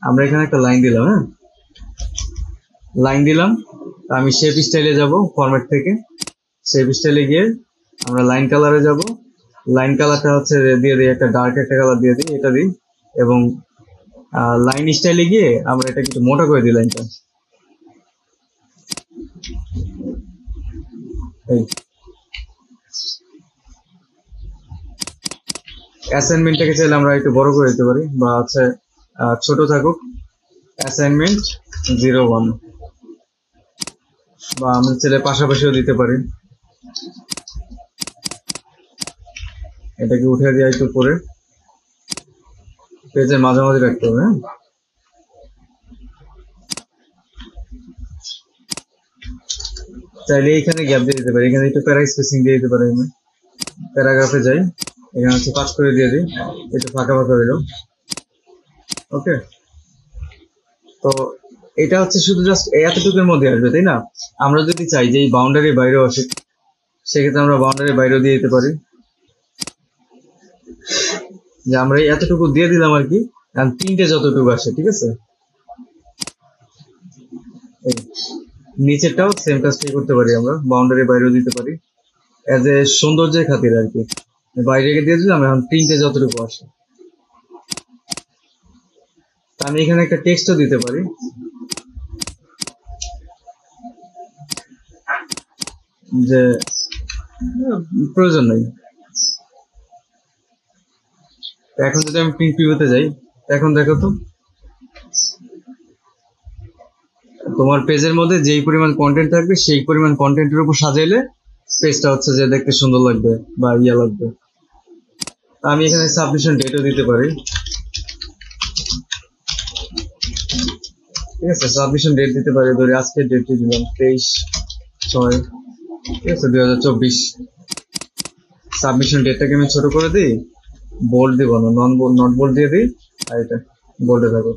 আমরা এখানে একটা লাইন দিলাম, হ্যাঁ লাইন দিলাম। আমি শেপ স্টাইলে যাব, ফরম্যাট থেকে শেপ স্টাইলে গিয়ে আমরা লাইন কালারে যাব, লাইন কালারটা হচ্ছে দিয়ে দিই একটা ডার্ক একটা কালার দিয়ে দিই, এটা দিই, এবং লাইন স্টাইলে গিয়ে আমরা এটা একটু মোটা করে দিই লাইনটা, এই অ্যাসাইনমেন্টটাকে চাইলে আমরা একটু বড় করে দিতে পারি, বা হচ্ছে ছোট থাকুক, অ্যাসাইনমেন্ট 01, বা আমরা চাইলে পাশাপাশিও দিতে পারি। এটাকে উঠে দিয়ে একটু করে পেজের মাঝামাঝি রাখতে হবে, হ্যাঁ? চাইলে এখানে গ্যাপ দিয়ে দিতে পারি, এখানে একটু প্যারা স্পেসিং দিয়ে দিতে পারি। আমি প্যারাগ্রাফে যাই, এখানে হচ্ছে 5 করে দিয়ে দিই, একটু ফাঁকা ফাঁকা হইল, ওকে? তো এটা হচ্ছে শুধু জাস্ট এতটুকুর মধ্যে আসবে, তাই না? আমরা যদি চাই যে এই বাউন্ডারির বাইরেও আসে, সেক্ষেত্রে আমরা বাউন্ডারির বাইরেও দিয়ে দিতে পারি, যে আমরা এতটুকু দিয়ে দিলাম আর কি, প্রিন্টে যতটুকু আসে, ঠিক আছে? নিচেরটাও সেম কাজটাই করতে পারি, আমরা বাউন্ডারির বাইরেও দিতে পারি, এজ এ সৌন্দর্যের খাতির আর কি। বাইরে দিয়ে দিলাম, এখন প্রিন্টে যতটুকু আসে। আমি এখানে একটা টেক্সটও দিতে পারি, যে প্রয়োজন নেই। এখন যদি আমি প্রিন্ট প্রিভিউতে যাই, এখন দেখো তো তোমার পেজের মধ্যে যেই পরিমাণ কন্টেন্ট থাকবে সেই পরিমাণ কন্টেন্টের উপর সাজাইলে পেজটা হচ্ছে যে দেখতে সুন্দর লাগবে বা ইয়া লাগবে। আমি এখানে সাবমিশন ডেটও দিতে পারি, ঠিক আছে? সাবমিশন ডেট দিতে পারি, ধরে আজকের ডেট দিলাম 23/6, ঠিক আছে, 2024। সাবমিশন ডেটটাকে আমি ছোট করে দিই, বোল্ড দিব না, নট বোল্ড দিয়ে দিই, আর এটা বোল্ডে থাকো।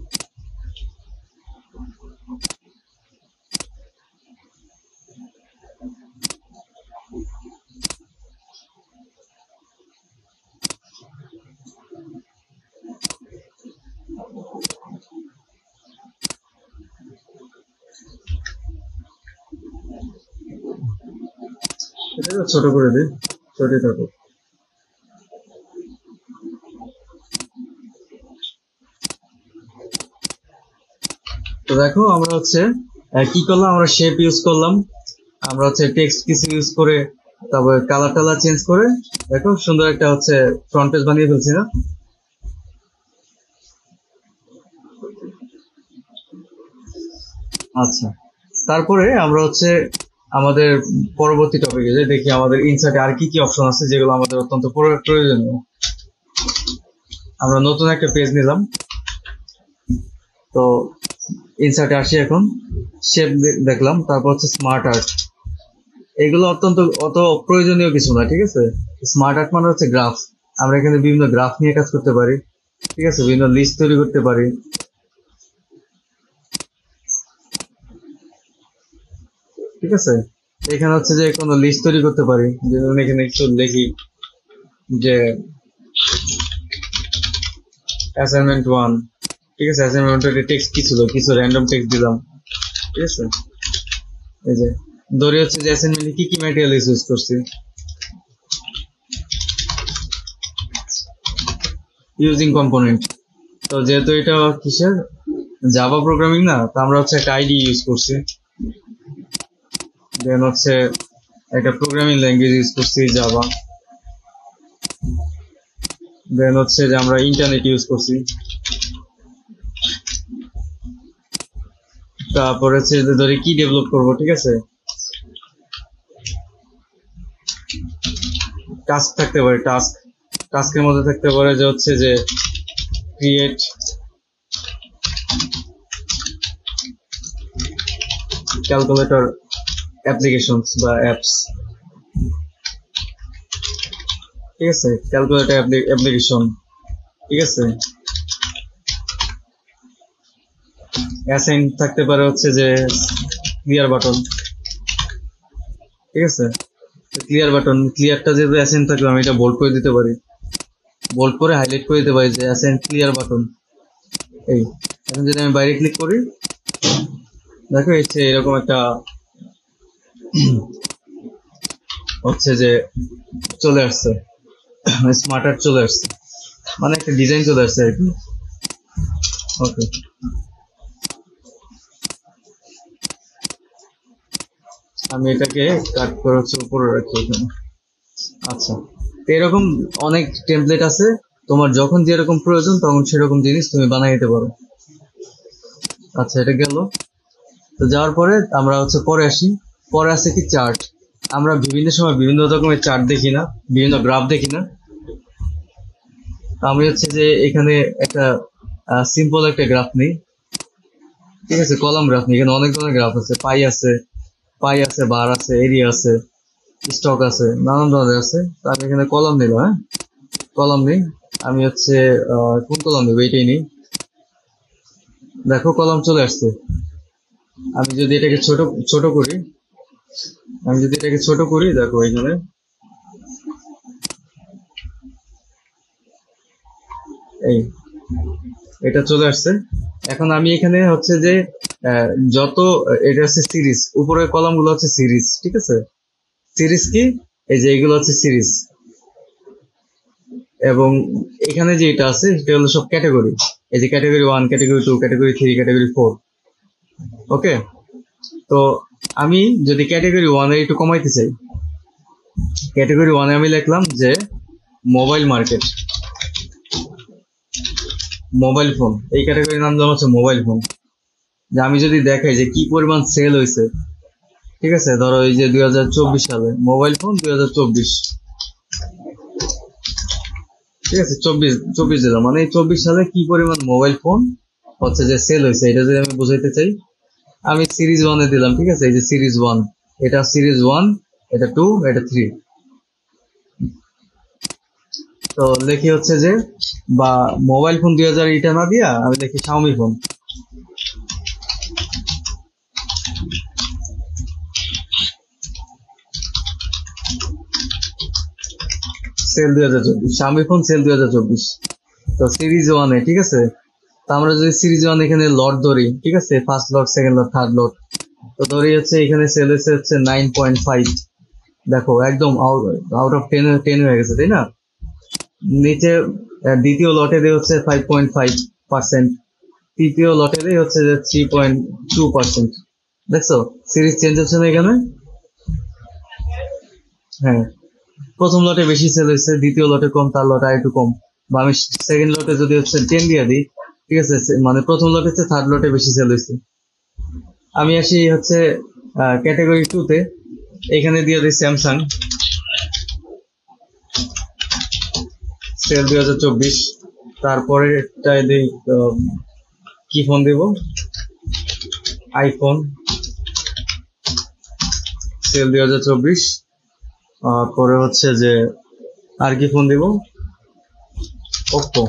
এটা ছোট করে দিই, ছোটই থাকো। তো দেখো আমরা হচ্ছে কি করলাম, আমরা শেপ ইউজ করলাম, আমরা হচ্ছে টেক্সট কিছু ইউজ করে, তারপরে কালার টালার চেঞ্জ করে দেখো সুন্দর একটা হচ্ছে ফ্রন্ট পেজ বানিয়ে ফেলছি না? আচ্ছা, তারপরে আমরা হচ্ছে আমাদের পরবর্তী টপিকে যে দেখি আমাদের ইনসার্টে আর কি কি অপশন আছে যেগুলো আমাদের অত্যন্ত প্রয়োজনীয়। আমরা নতুন একটা পেজ নিলাম, তো ইনসার্টে আসি এখন, শেপ দেখলাম, তারপর হচ্ছে স্মার্ট আর্ট। এগুলো অত্যন্ত অত প্রয়োজনীয় কিছু না, ঠিক আছে? স্মার্ট আর্ট মানে হচ্ছে গ্রাফ, আমরা এখানে বিভিন্ন গ্রাফ নিয়ে কাজ করতে পারি, ঠিক আছে, বিভিন্ন লিস্ট তৈরি করতে পারি, ঠিক আছে। এখানে হচ্ছে যে কোনো লিস্ট তৈরি করতে পারি, যেমন এখানে একটু লিখি যে অ্যাসাইনমেন্ট 1, ঠিক আছে, অ্যাসাইনমেন্ট টেক্সট কি ছিল, কিছু র্যান্ডম টেক্সট দিলাম, ঠিক আছে। এই যে ধরে হচ্ছে যে অ্যাসাইনমেন্টে কি কি ম্যাটেরিয়াল ইউজ করছি, ইউজিং কম্পোনেন্ট। তো যেহেতু এটা কিসের জাভা প্রোগ্রামিং না, তো আমরা হচ্ছে একটা আইডি ইউজ করছি, দেন হচ্ছে একটা প্রোগ্রামিং ল্যাঙ্গুয়েজ ইউজ করছি জাভা, দেন হচ্ছে যে আমরা ইন্টারনেট ইউজ করছি, তারপর হচ্ছে যে ধরে কি ডেভেলপ করব, ঠিক আছে, টাস্ক থাকতে পারে, টাস্কের মধ্যে থাকতে পারে যে হচ্ছে যে ক্রিয়েট ক্যালকুলেটর অ্যাপ্লিকেশনস বা অ্যাপস, ঠিক আছে, ক্যালকুলেটর অ্যাপ্লিকেশন, ঠিক আছে। অ্যাসাইন থাকতে পারে হচ্ছে যে ক্লিয়ার বাটন, ঠিক আছে, ক্লিয়ার বাটন, ক্লিয়ারটা যেহেতু অ্যাসাইন থাকলে আমি এটা বোল্ড করে দিতে পারি, বোল্ড করে হাইলাইট করে দিতে পারি যে অ্যাসাইন ক্লিয়ার বাটন। এই এখন যদি আমি বাইরে ক্লিক করি, দেখো হচ্ছে এরকম একটা হচ্ছে যে চলে আসছে, স্মার্ট আর্ট চলে আসছে, মানে একটা ডিজাইন চলে আসছে আর কি। ওকে, আমি এটাকে কাট করে হচ্ছে উপরে রাখি এখানে। আচ্ছা, তো এরকম অনেক টেমপ্লেট আছে, তোমার যখন যেরকম প্রয়োজন তখন সেরকম জিনিস তুমি বানিয়ে নিতে পারো। আচ্ছা, এটা গেল। তো যাওয়ার পরে আমরা হচ্ছে পরে আসি, পরে আছে কি চার্ট। আমরা বিভিন্ন সময় বিভিন্ন রকমের চার্ট দেখি না, বিভিন্ন গ্রাফ দেখি না। আমি হচ্ছে যে এখানে একটা সিম্পল একটা গ্রাফ নেই, ঠিক আছে, কলাম গ্রাফ নেই, এখানে অনেক ধরনের গ্রাফ আছে, পাই আছে, বার আছে, এরিয়া আছে, স্টক আছে, নানান ধরনের আছে। তো আমি এখানে কলাম নিলাম, হ্যাঁ, কলাম নেই, আমি হচ্ছে কোন কলাম নেবো এটাই নেই। দেখো কলাম চলে আসছে। আমি যদি এটাকে ছোট করি, দেখো এখানে এই এটা চলে আসছে। এখন আমি এখানে হচ্ছে যে যত এটা হচ্ছে সিরিজ, উপরের কলাম গুলো হচ্ছে সিরিজ, ঠিক আছে। সিরিজ কি, এই যে এগুলো হচ্ছে সিরিজ, এবং এখানে যে এটা আছে সেটা হলো সব ক্যাটাগরি, এই যে ক্যাটাগরি 1, ক্যাটাগরি 2, ক্যাটাগরি 3, ক্যাটাগরি 4। ওকে, তো আমি যদি ক্যাটাগরি 1 এর একটু কমাইতে চাই, ক্যাটাগরি 1 এ আমি লিখলাম যে মোবাইল মার্কেট, মোবাইল ফোন, এই ক্যাটাগরির নাম দেওয়া হচ্ছে মোবাইল ফোন। যে আমি যদি দেখাই যে কি পরিমাণ সেল হয়েছে, ঠিক আছে, ধরো এই যে 2024 সালে মোবাইল ফোন 2024, ঠিক আছে, 24 দিলাম, মানে 24 সালে কি পরিমাণ মোবাইল ফোন হচ্ছে যে সেল হয়েছে, এটা যদি আমি বুঝাইতে চাই, আমি সিরিজ 1 এ দিলাম, ঠিক আছে, এই যে সিরিজ 1, এটা সিরিজ 1, এটা 2, এটা 3, তো লিখি হচ্ছে যে বা মোবাইল ফোন 2000 এটা না দিয়া আমি লিখি Xiaomi phone. Sale 2024 Xiaomi phone sale 2024। তো সিরিজ 1 এ ঠিক আছে। তো আমরা যদি সিরিজ 1 এখানে লট ধরি ঠিক আছে, ফার্স্ট লট, সেকেন্ড লট, থার্ড লট, তো ধরি হচ্ছে এখানে সেল হচ্ছে 9.5। দেখো একদম আউট অফ 10 হয়ে গেছে তাই না। নিচে দ্বিতীয় লটে দিয়ে হচ্ছে 5.5%, তৃতীয় লটে দিয়ে হচ্ছে যে 3.2%। দেখছো সিরিজ চেঞ্জ হচ্ছে না এখানে। হ্যাঁ, প্রথম লটে বেশি সেল হয়েছে, দ্বিতীয় লটে কম, তার লটে আর একটু কম। বা আমি সেকেন্ড লটে যদি হচ্ছে 10 দিয়ে দিই ঠিক আছে, মানে প্রথম লটে হচ্ছে থার্ড লটে বেশি সেল হয়েছে। আমি আসি হচ্ছে ক্যাটাগরি 2 তে, এখানে দিয়ে দিই স্যামসাং সেল 2024। তারপরে দিই কি ফোন দিব, আইফোন সেল 2024। পরে হচ্ছে যে আর কি ফোন দিব, ওপ্পো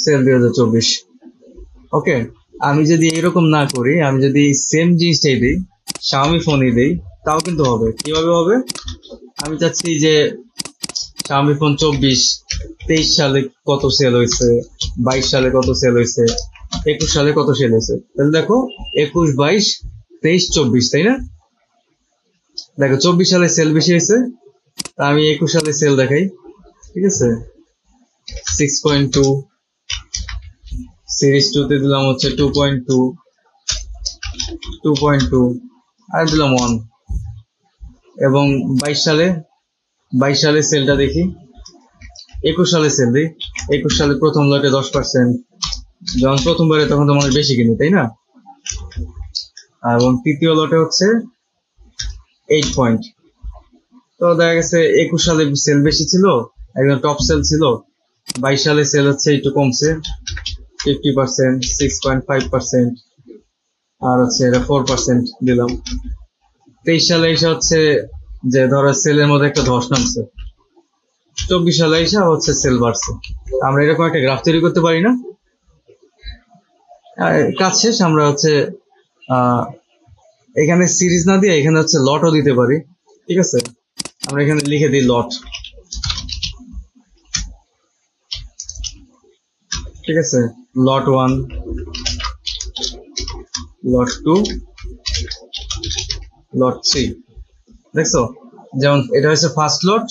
সেল 2024। ওকে, আমি যদি এরকম না করি, আমি যদি সেম জিনিসটাই দিই, শাওমি ফোনই দিই, তাও কিন্তু হবে। কিভাবে হবে, আমি চাচ্ছি যে শাওমি ফোন 23 সালে কত সেল হয়েছে, 22 সালে কত সেল হয়েছে, 21 সালে কত সেল হয়েছে। তাহলে দেখো 21, 22, 23, 24 তাই না। দেখো 24 সালে সেল বেশি হয়েছে, আমি 21 সালে সেল দেখাই ঠিক আছে। 6.2, সিরিজ 2 তে দিলাম হচ্ছে 2.2, 2.2 আর দিলাম 1। এবং 22 সালে সেলটা দেখি, 21 সালে সেল দিই। 21 সালে প্রথম লটে 10%, যখন প্রথমবারে তখন তো মানুষ বেশি কিনে তাই না। এবং তৃতীয় লটে হচ্ছে 8 পয়েন্ট। তো দেখা গেছে 21 সালে সেল বেশি ছিল, একদম টপ সেল ছিল। 22 সালে সেল হচ্ছে একটু কমছে, 50%, 6.5%, আর হচ্ছে এটা 4% দিলাম। 23 সালে এসে হচ্ছে যে ধরো সেলের মধ্যে একটা ধস নামছে, 24 সালে এসে হচ্ছে সেল বাড়ছে। আমরা এরকম একটা গ্রাফ তৈরি করতে পারি না। কাজ শেষ, আমরা হচ্ছে এখানে সিরিজ না দিয়ে এখানে হচ্ছে লটও দিতে পারি ঠিক আছে। আমরা এখানে লিখে দিই লট ঠিক আছে, লট 1, লট 2, লট 3। দেখছো, যেমন এটা হচ্ছে ফার্স্ট লট,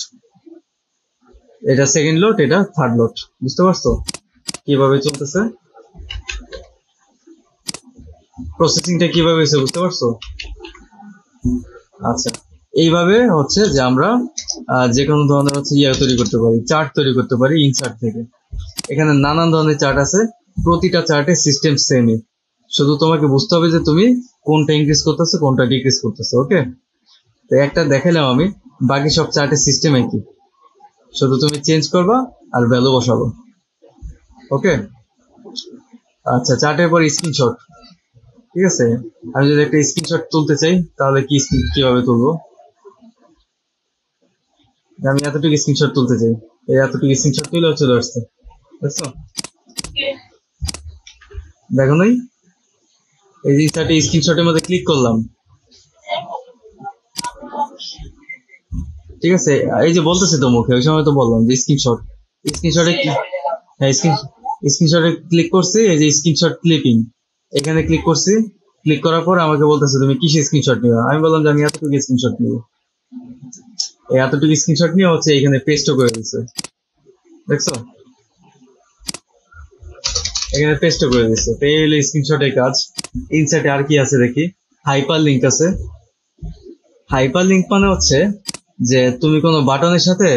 এটা সেকেন্ড লট, এটা থার্ড লট। বুঝতে পারছো কিভাবে চলতেছে, প্রসেসিংটা কিভাবে হয়েছে, বুঝতে পারছো। আচ্ছা, এইভাবে হচ্ছে যে আমরা যে কোনো ধরনের হচ্ছে তৈরি করতে পারি, চার্ট তৈরি করতে পারি ইনসার্ট থেকে। এখানে নানান ধরনের চার্ট আছে, প্রতিটা চার্টের সিস্টেম সেমই, শুধু তোমাকে বুঝতে হবে যে তুমি কোনটা ইনক্রিজ করতেছো কোনটা ডিক্রিজ করতেছো। ওকে, তো একটা দেখালাম আমি, বাকি সব চার্টের সিস্টেম একই, শুধু তুমি চেঞ্জ করবা আর ভ্যালু বসাবো। ওকে, আচ্ছা, চার্টের পর স্ক্রিনশট ঠিক আছে। আমি যদি একটা স্ক্রিনশট তুলতে চাই তাহলে কিভাবে তুলবো, আমি এতটুকু স্ক্রিনশট তুলতে চাই, এই এতটুকু স্ক্রিনশট তুলে চলে আসছে। বুঝছো, দেখো নাই, এই জিনিসটা স্ক্রিনশটের মধ্যে ক্লিক করলাম ঠিক আছে। এই যে বলতেছি তো মুখে, ওই সময় তো বললাম যে স্ক্রিনশটে স্ক্রিনশটে ক্লিক করছি, এই যে স্ক্রিনশট ক্লিপিং, এখানে ক্লিক করছি। ক্লিক করার পর আমাকে বলতেছে তুমি কিসে স্ক্রিনশট নিবা, আমি বললাম যে আমি এতটুকু স্ক্রিনশট নিব। এই এতটুকু স্ক্রিনশট নিয়ে হচ্ছে এখানে পেস্টও করে দিচ্ছে। দেখছো, এখানে পেস্টও করে দিচ্ছে। তো এই হলো স্ক্রিনশটের কাজ। ইনসার্টে আর কি আছে দেখি, হাইপার লিঙ্ক আছে। হাইপার লিঙ্ক মানে হচ্ছে যে তুমি কোনো বাটনের সাথে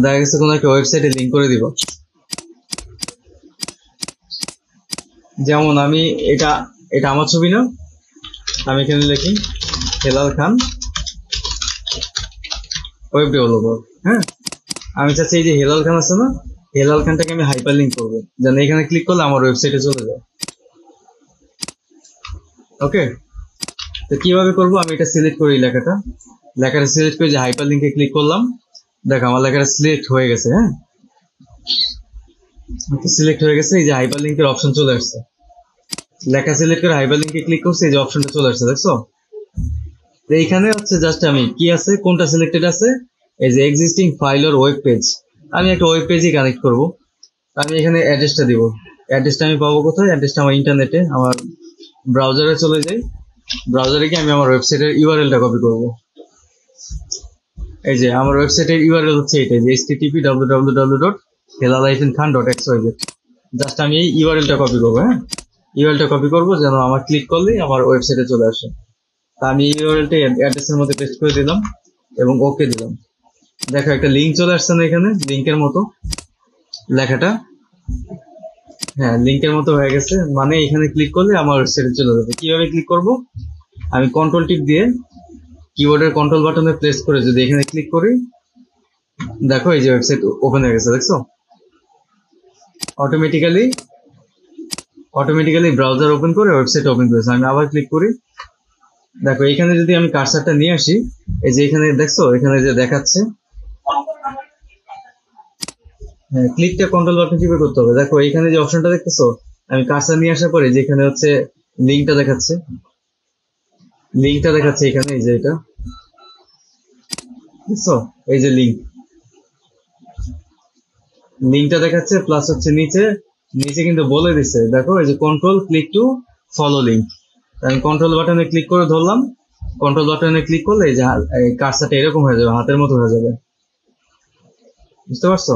দেখা গেছে কোনো একটা ওয়েবসাইটে লিঙ্ক করে দিব। যেমন আমি এটা আমার ছবি না, আমি এখানে লিখি হেলাল খান ওয়েব ডেভেলপার। হ্যাঁ, আমি চাচ্ছি এই যে হেলাল খান আছে না, হেলাল খানটাকে আমি হাইপার লিঙ্ক করবো, যেন এখানে ক্লিক করলে আমার ওয়েবসাইটে চলে যায়। ওকে, তো কিভাবে করবো, আমি এটা সিলেক্ট করি লেখাটা, লেখাটা সিলেক্ট করে যে হাইপার লিঙ্কে ক্লিক করলাম, দেখো আমার লেখাটা সিলেক্ট হয়ে গেছে। হ্যাঁ, সিলেক্ট হয়ে গেছে। এই যে হাইপার লিঙ্কের অপশন চলে আসছে, লেখা সিলেক্ট করে হাইপার লিঙ্কে ক্লিক করছি, এই যে অপশনটা চলে আসছে, দেখছো? তো এইখানে হচ্ছে জাস্ট আমি কি আছে, কোনটা সিলেক্টেড আছে, এই যে existing file or web page, আমি একটা ওয়েব পেজই কানেক্ট করব। আমি এখানে অ্যাড্রেসটা দিব। অ্যাড্রেসটা আমি পাবো কোথায়? অ্যাড্রেসটা আমার ইন্টারনেটে, আমার ব্রাউজারে চলে যাই। ব্রাউজারে গিয়ে আমি আমার ওয়েবসাইটের ইউআরএলটা কপি করব। এই যে আমার ওয়েবসাইটের ইউআরএল হচ্ছে এটা, যে http://www.hellalifenkhan.xyz। জাস্ট আমি এই ইউআরএলটা কপি করবো। হ্যাঁ, ইউআরএলটা কপি করবো যেন আমার ক্লিক করলেই আমার ওয়েবসাইটে চলে আসে। তা আমি ইউআরএলটা অ্যাড্রেসের মধ্যে পেস্ট করে দিলাম এবং ওকে দিলাম। দেখো একটা লিঙ্ক চলে আসছে না এখানে, লিঙ্কের মতো লেখাটা। হ্যাঁ, লিঙ্কের মতো হয়ে গেছে, মানে এখানে ক্লিক করলে আমার ওয়েবসাইটে চলে যাবে। কিভাবে ক্লিক করব? আমি কন্ট্রোল টিপ দিয়ে কিবোর্ডের কন্ট্রোল বাটনে প্রেস করে যদি এখানে ক্লিক করি, দেখো এই যে ওয়েবসাইট ওপেন হয়ে গেছে, দেখছো? অটোমেটিক্যালি ব্রাউজার ওপেন করে ওয়েবসাইট ওপেন করেছে। আমি আবার ক্লিক করি, দেখো এখানে যদি আমি কার্সারটা নিয়ে আসি, এই যে এখানে দেখছো, এখানে যে দেখাচ্ছে, হ্যাঁ, ক্লিকটা কন্ট্রোল বাটন টিপে করতে হবে। দেখো এখানে যে অপশনটা দেখতেছো, আমি কার্সার নিয়ে আসার পরে যেখানে হচ্ছে লিঙ্কটা দেখাচ্ছে, এখানে এই যে এটা দেখছো, এই যে লিঙ্কটা দেখাচ্ছে, প্লাস হচ্ছে নিচে কিন্তু বলে দিচ্ছে, দেখো এই যে control click to follow link. আমি কন্ট্রোল বাটনে ক্লিক করে ধরলাম, কন্ট্রোল বাটনে ক্লিক করলে এই যে কার্সারটা এরকম হয়ে যাবে, হাতের মতো হয়ে যাবে, বুঝতে পারছো?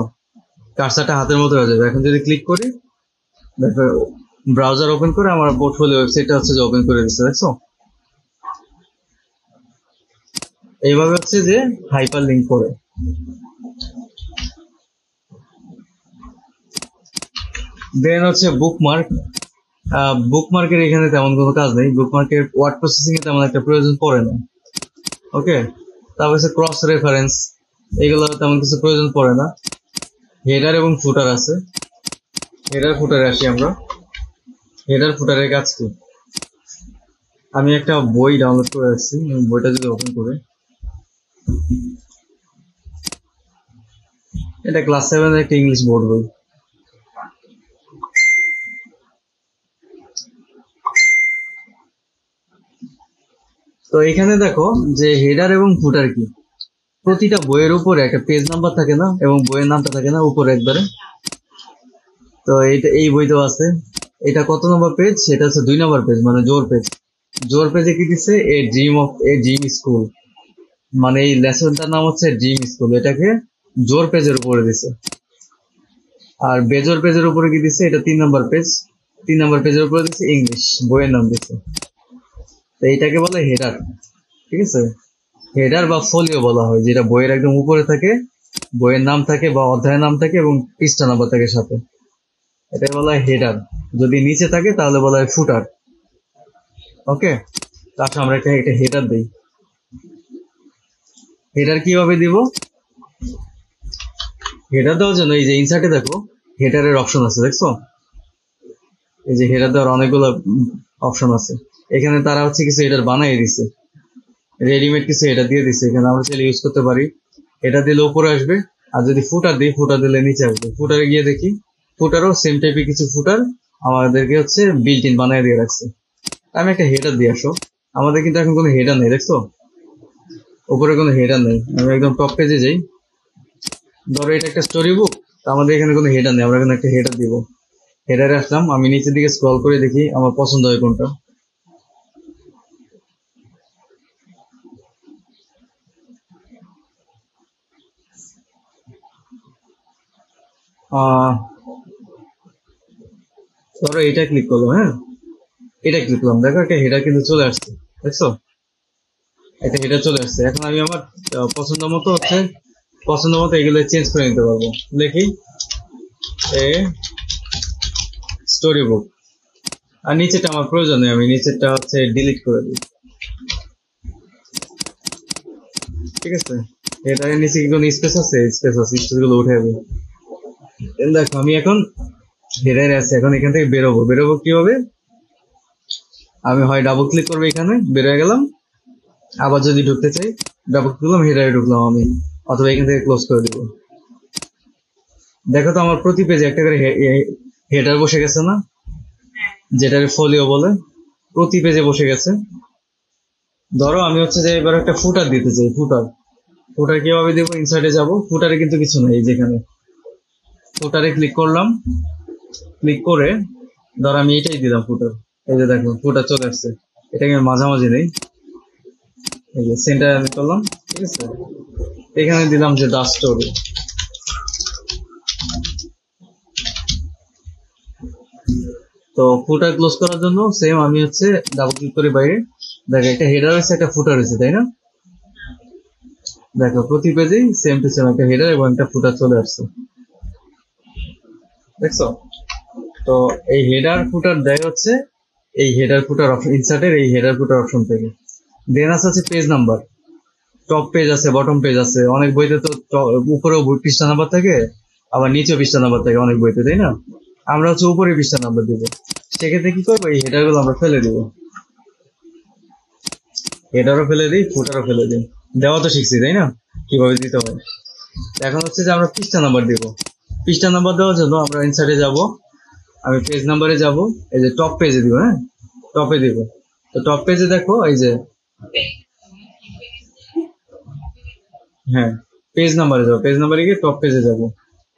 কার্সারটা হাতের মতো হয়ে যাবে। এখন যদি ক্লিক করি, দেখো ব্রাউজার ওপেন করে আমার পোর্টফোলিও ওয়েবসাইটটা হচ্ছে যে ওপেন করে দিচ্ছে, দেখছো? এইভাবে হচ্ছে যে হাইপার লিঙ্ক করে। দেন হচ্ছে বুকমার্ক। বুকমার্কের এখানে তেমন কোনো কাজ নেই, বুকমার্কের ওয়ার্ড প্রসেসিং এ তেমন একটা প্রয়োজন পড়ে না। ওকে, তারপর হচ্ছে ক্রস রেফারেন্স, এগুলো তেমন কিছু প্রয়োজন পড়ে না। হেডার এবং ফুটার আছে। হেডার ফুটারে আসি আমরা। হেডার ফুটারের কাজ কি? আমি একটা বই ডাউনলোড করে রাখছি, বইটা যদি ওপেন করে, এটা ক্লাস 7 এর একটা ইংলিশ বোর্ড বই। তো এখানে দেখো যে হেডার এবং ফুটার কি, প্রতিটা বইয়ের উপরে একটা পেজ নাম্বার থাকে না, এবং বইয়ের নামটা থাকে না উপরে একবারে। তো এটা এই বইতেও আছে। এটা কত নম্বর পেজ? এটা হচ্ছে 2 নম্বর পেজ, মানে জোর পেজ। জোর পেজে কি দিচ্ছে? এ ড্রিম স্কুল, মানে এই লেসনটার নাম হচ্ছে ড্রিম স্কুল, এটাকে জোর পেজের উপরে দিছে। আর বেজোর পেজের উপরে কি দিচ্ছে? এটা 3 নম্বর পেজ, 3 নম্বর পেজের উপরে দিচ্ছে ইংলিশ, বইয়ের নাম দিচ্ছে। তো এইটাকে বলে হেডার, ঠিক আছে? হেডার বা ফোলিও বলা হয়, যেটা বইয়ের একদম উপরে থাকে, বইয়ের নাম থাকে বা অধ্যায়ের নাম থাকে এবং পৃষ্ঠা নাম্বার থাকে সাথে, এটা বলা হয় হেডার। যদি নিচে থাকে তাহলে বলা হয় ফুটার। ওকে, তারপর আমরা একটা হেডার দিই। হেডার কিভাবে দিব? হেডার দেওয়ার জন্য এই যে ইনসার্টে দেখো হেডারের অপশন আছে, দেখছো? এই যে হেডার দেওয়ার অনেকগুলো অপশন আছে। এখানে তারা হচ্ছে কিছু হেডার বানিয়ে দিছে, রেডিমেড কিছু হেডার দিয়ে দিছে, এখানে আমরা চাইলে ইউজ করতে পারি। এটা দিলে উপরে আসবে, আর যদি ফুটার দিই, ফুটার দিলে নিচে আসবে। ফুটারে গিয়ে দেখি, ফুটারও সেম টাইপের কিছু ফুটার আমাদেরকে হচ্ছে বিল্ট ইন বানিয়ে দিয়ে রাখছে। আমি একটা হেডার দিয়ে আসো, আমাদের কিন্তু এখন কোনো হেডার নেই, দেখছো? উপরে কোনো হেডার নেই। আমি একদম টপ পেজে যাই, ধরো এটা একটা স্টোরি বুক, আমাদের এখানে কোনো হেডার নেই, আমরা এখানে একটা হেডার দিব। হেডারে আসলাম, আমি নিচের দিকে স্ক্রল করে দেখি আমার পছন্দ হয় কোনটা। ধরো এটা ক্লিক করলো, হ্যাঁ, এটা ক্লিক করলাম, দেখো একটা হেডার কিন্তু চলে আসছে, দেখছো? একটা হেডার চলে আসছে। এখন আমি আমার পছন্দ মতো এগুলো চেঞ্জ করে নিতে পারবো। দেখি এ স্টোরি বুক, আর নিচেটা আমার প্রয়োজন নেই, আমি নিচেরটা হচ্ছে ডিলিট করে দিই, ঠিক আছে? হেডারের নিচে কি কোনো স্পেস আছে? স্পেস আছে, স্পেস গুলো উঠে যাবে। দেখো আমি এখন হেডারে আছে, এখন এখান থেকে বেরোবো কিভাবে? আমি হয় ডাবল ক্লিক করবো, এখানে বের হয়ে গেলাম। আবার যদি ঢুকতে চাই, ডাবল ক্লিক করলাম, হেডারে ঢুকলাম আমি, অথবা এখান থেকে ক্লোজ করে দিব। দেখো তো আমার প্রতি পেজে একটা করে হেডার বসে গেছে না, যেটাকে ফোলিও বলে, প্রতি পেজে বসে গেছে। ধরো আমি হচ্ছে যে এবার একটা ফুটার দিতে চাই, ফুটার কিভাবে দেবো? ইনসার্টে যাব, ফুটারে কিন্তু কিছু নাই, যেখানে ফুটারে ক্লিক করলাম, ক্লিক করে ধর আমি এটাই দিলাম ফুটার, এই যে দেখো ফুটার চলে আসছে, এটাকে আমি মাঝামাঝি নেই, এই যে সেন্টার আমি করলাম, ঠিক আছে। এখানে দিলাম যে দা স্টোরি। তো ফুটার ক্লোজ করার জন্য সেম আমি হচ্ছে ডাবল ক্লিক করে বাইরে, দেখো একটা হেডার হয়েছে, একটা ফুটার হয়েছে, তাই না? দেখো প্রতি পেজেই সেম টু সেম একটা হেডার এবং একটা ফুটার চলে আসছে, দেখছো? তো এই হেডার ফুটার দেয় হচ্ছে এই হেডার ফুটার অপশন, ইনসার্টের এই হেডার ফুটার অপশন থেকে। দেন আছে পেজ নাম্বার, টপ পেজ আছে, বটম পেজ আছে, অনেক বইতে তো উপরেও পৃষ্ঠা নাম্বার থাকে, আবার নিচেও পৃষ্ঠা নাম্বার থাকে অনেক বইতে, তাই না? আমরা হচ্ছে উপরে পৃষ্ঠা নাম্বার দিব, সেক্ষেত্রে কি করবো? এই হেডার গুলো আমরা ফেলে দিব, হেডারও ফেলে দিই, ফুটারও ফেলে দিই, দেওয়া তো শিখছি তাই না, কিভাবে দিতে হয়। এখন হচ্ছে যে আমরা পৃষ্ঠা নাম্বার দিব, পৃষ্ঠা নাম্বার দেওয়ার জন্য আমরা ইনসার্টে যাব, আমি পেজ নাম্বারে যাব, এই যে টপ পেজে দিব, হ্যাঁ টপে দিব। তো টপ পেজে দেখো এই যে, হ্যাঁ পেজ নাম্বারে যাবো, পেজ নাম্বারে গিয়ে টপ পেজে যাব,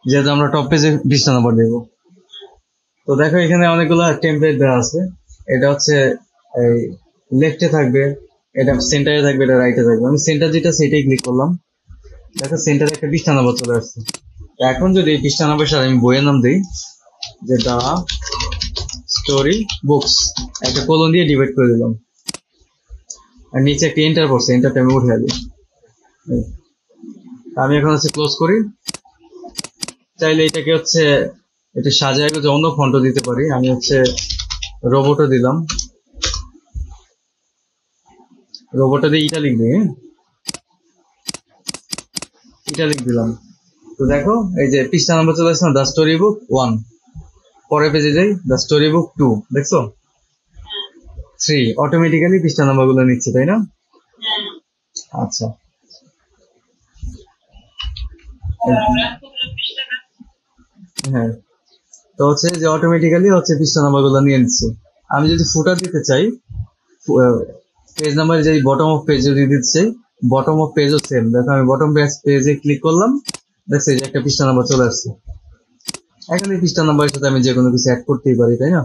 যেহেতু আমরা টপ পেজে পৃষ্ঠা নাম্বার দেব। তো দেখো এখানে অনেকগুলো টেমপ্লেট দেওয়া আছে, এটা হচ্ছে এই লেফটে থাকবে, এটা সেন্টারে থাকবে, এটা রাইটে থাকবে। আমি সেন্টার যেটা সেটাই ক্লিক করলাম, দেখো সেন্টারে একটা পৃষ্ঠা নাম্বার চলে আসছে। এখন যদি এই পৃষ্ঠা নাম্বার সাথে আমি বইয়ের নাম দিই, যে দা স্টোরি বুকস, একটা কোলন দিয়ে ডিভাইড করে দিলাম, আর নিচে একটা এন্টার পড়ছে, এন্টারটা আমি উঠে দিই। আমি এখন হচ্ছে ক্লোজ করি। চাইলে এটাকে হচ্ছে এটা সাজায় যে অন্য ফন্টও দিতে পারি, আমি হচ্ছে রোবটও দিলাম, রোবটটা দিয়ে ইটালিক দিই, ইটালিক দিলাম। তো দেখো এই যে পৃষ্ঠা নাম্বার চলে আসছে, দা স্টোরি বুক 1, পরের পেজে যাই, দা স্টোরি বুক 2, দেখছো 3, অটোমেটিক্যালি পৃষ্ঠা নাম্বার গুলো নিচ্ছে, তাই না? আচ্ছা, হ্যাঁ তো হচ্ছে যে অটোমেটিক্যালি হচ্ছে পৃষ্ঠা নাম্বার গুলো নিয়ে নিচ্ছে। আমি যদি ফুটার দিতে চাই, পেজ নাম্বার যে বটম অফ পেজ যদি দিতে চাই, বটম অফ পেজও সেম, দেখো আমি বটম পেজে ক্লিক করলাম, দেখছি যে একটা পৃষ্ঠা নাম্বার চলে আসছে। এখন এই পৃষ্ঠা নাম্বারের সাথে আমি যে কোনো কিছু অ্যাড করতেই পারি, তাই না?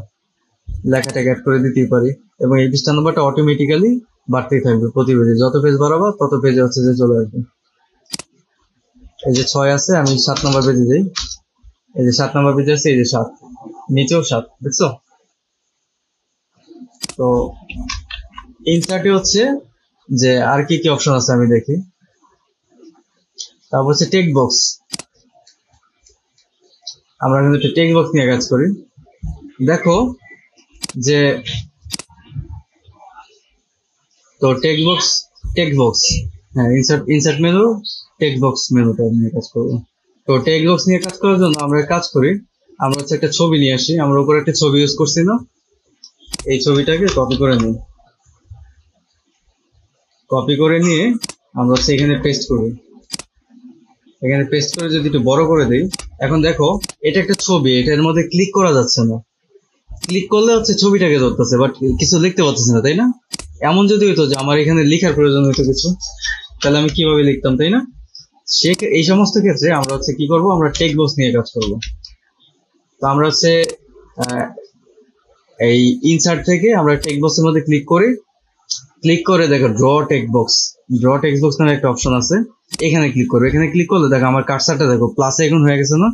লেখাটাকে অ্যাড করে দিতেই পারি, এবং এই পৃষ্ঠা নাম্বারটা অটোমেটিক্যালি বাড়তেই থাকবে প্রতি পেজে, যত পেজ বাড়াবো তত পেজে হচ্ছে যে চলে আসবে। এই যে 6 আছে, আমি 7 নাম্বার পেজে যাই, এই যে 7 নাম্বার পেজে আছে, এই যে 7, নিচেও 7, দেখছো? তো ইনসার্টে হচ্ছে যে আর কি কি অপশন আছে আমি দেখি। তারপর হচ্ছে টেক্সট বক্স, আমরা কিন্তু টেক্সট বক্স নিয়ে কাজ করি। দেখো যে তো টেক্সট বক্স, হ্যাঁ ইনসার্ট মেনু, টেক্সট বক্স মেনুটা নিয়ে কাজ করবো। তো টেক্সট বক্স নিয়ে কাজ করার জন্য আমরা কাজ করি, আমরা হচ্ছে একটা ছবি নিয়ে আসি, আমরা উপরে একটা ছবি ইউজ করছি না, এই ছবিটাকে কপি করে নিই, কপি করে নিয়ে আমরা হচ্ছে এখানে পেস্ট করি, এখানে পেস্ট করে যদি একটু বড় করে দিই, এখন দেখো এটা একটা ছবি, এটার মধ্যে ক্লিক করা যাচ্ছে না, ক্লিক করলে হচ্ছে ছবিটাকে ধরতেছে, বাট কিছু লিখতে পারতেছে না, তাই না? এমন যদি হইতো যে আমার এখানে লেখার প্রয়োজন হইতো কিছু, তাহলে আমি কিভাবে লিখতাম, তাই না? এই সমস্ত ক্ষেত্রে আমরা হচ্ছে কি করব, আমরা টেক্সট বক্স নিয়ে কাজ করব। তো আমরা হচ্ছে এই ইনসার্ট থেকে আমরা টেক্সট বক্সের মধ্যে ক্লিক করে দেখো ড্র টেক্সট বক্স নামে একটা অপশন আছে, এখানে ক্লিক করবে, এখানে ক্লিক করলে দেখো আমার কার্সারটা দেখো প্লাসে এখন হয়ে গেছে না,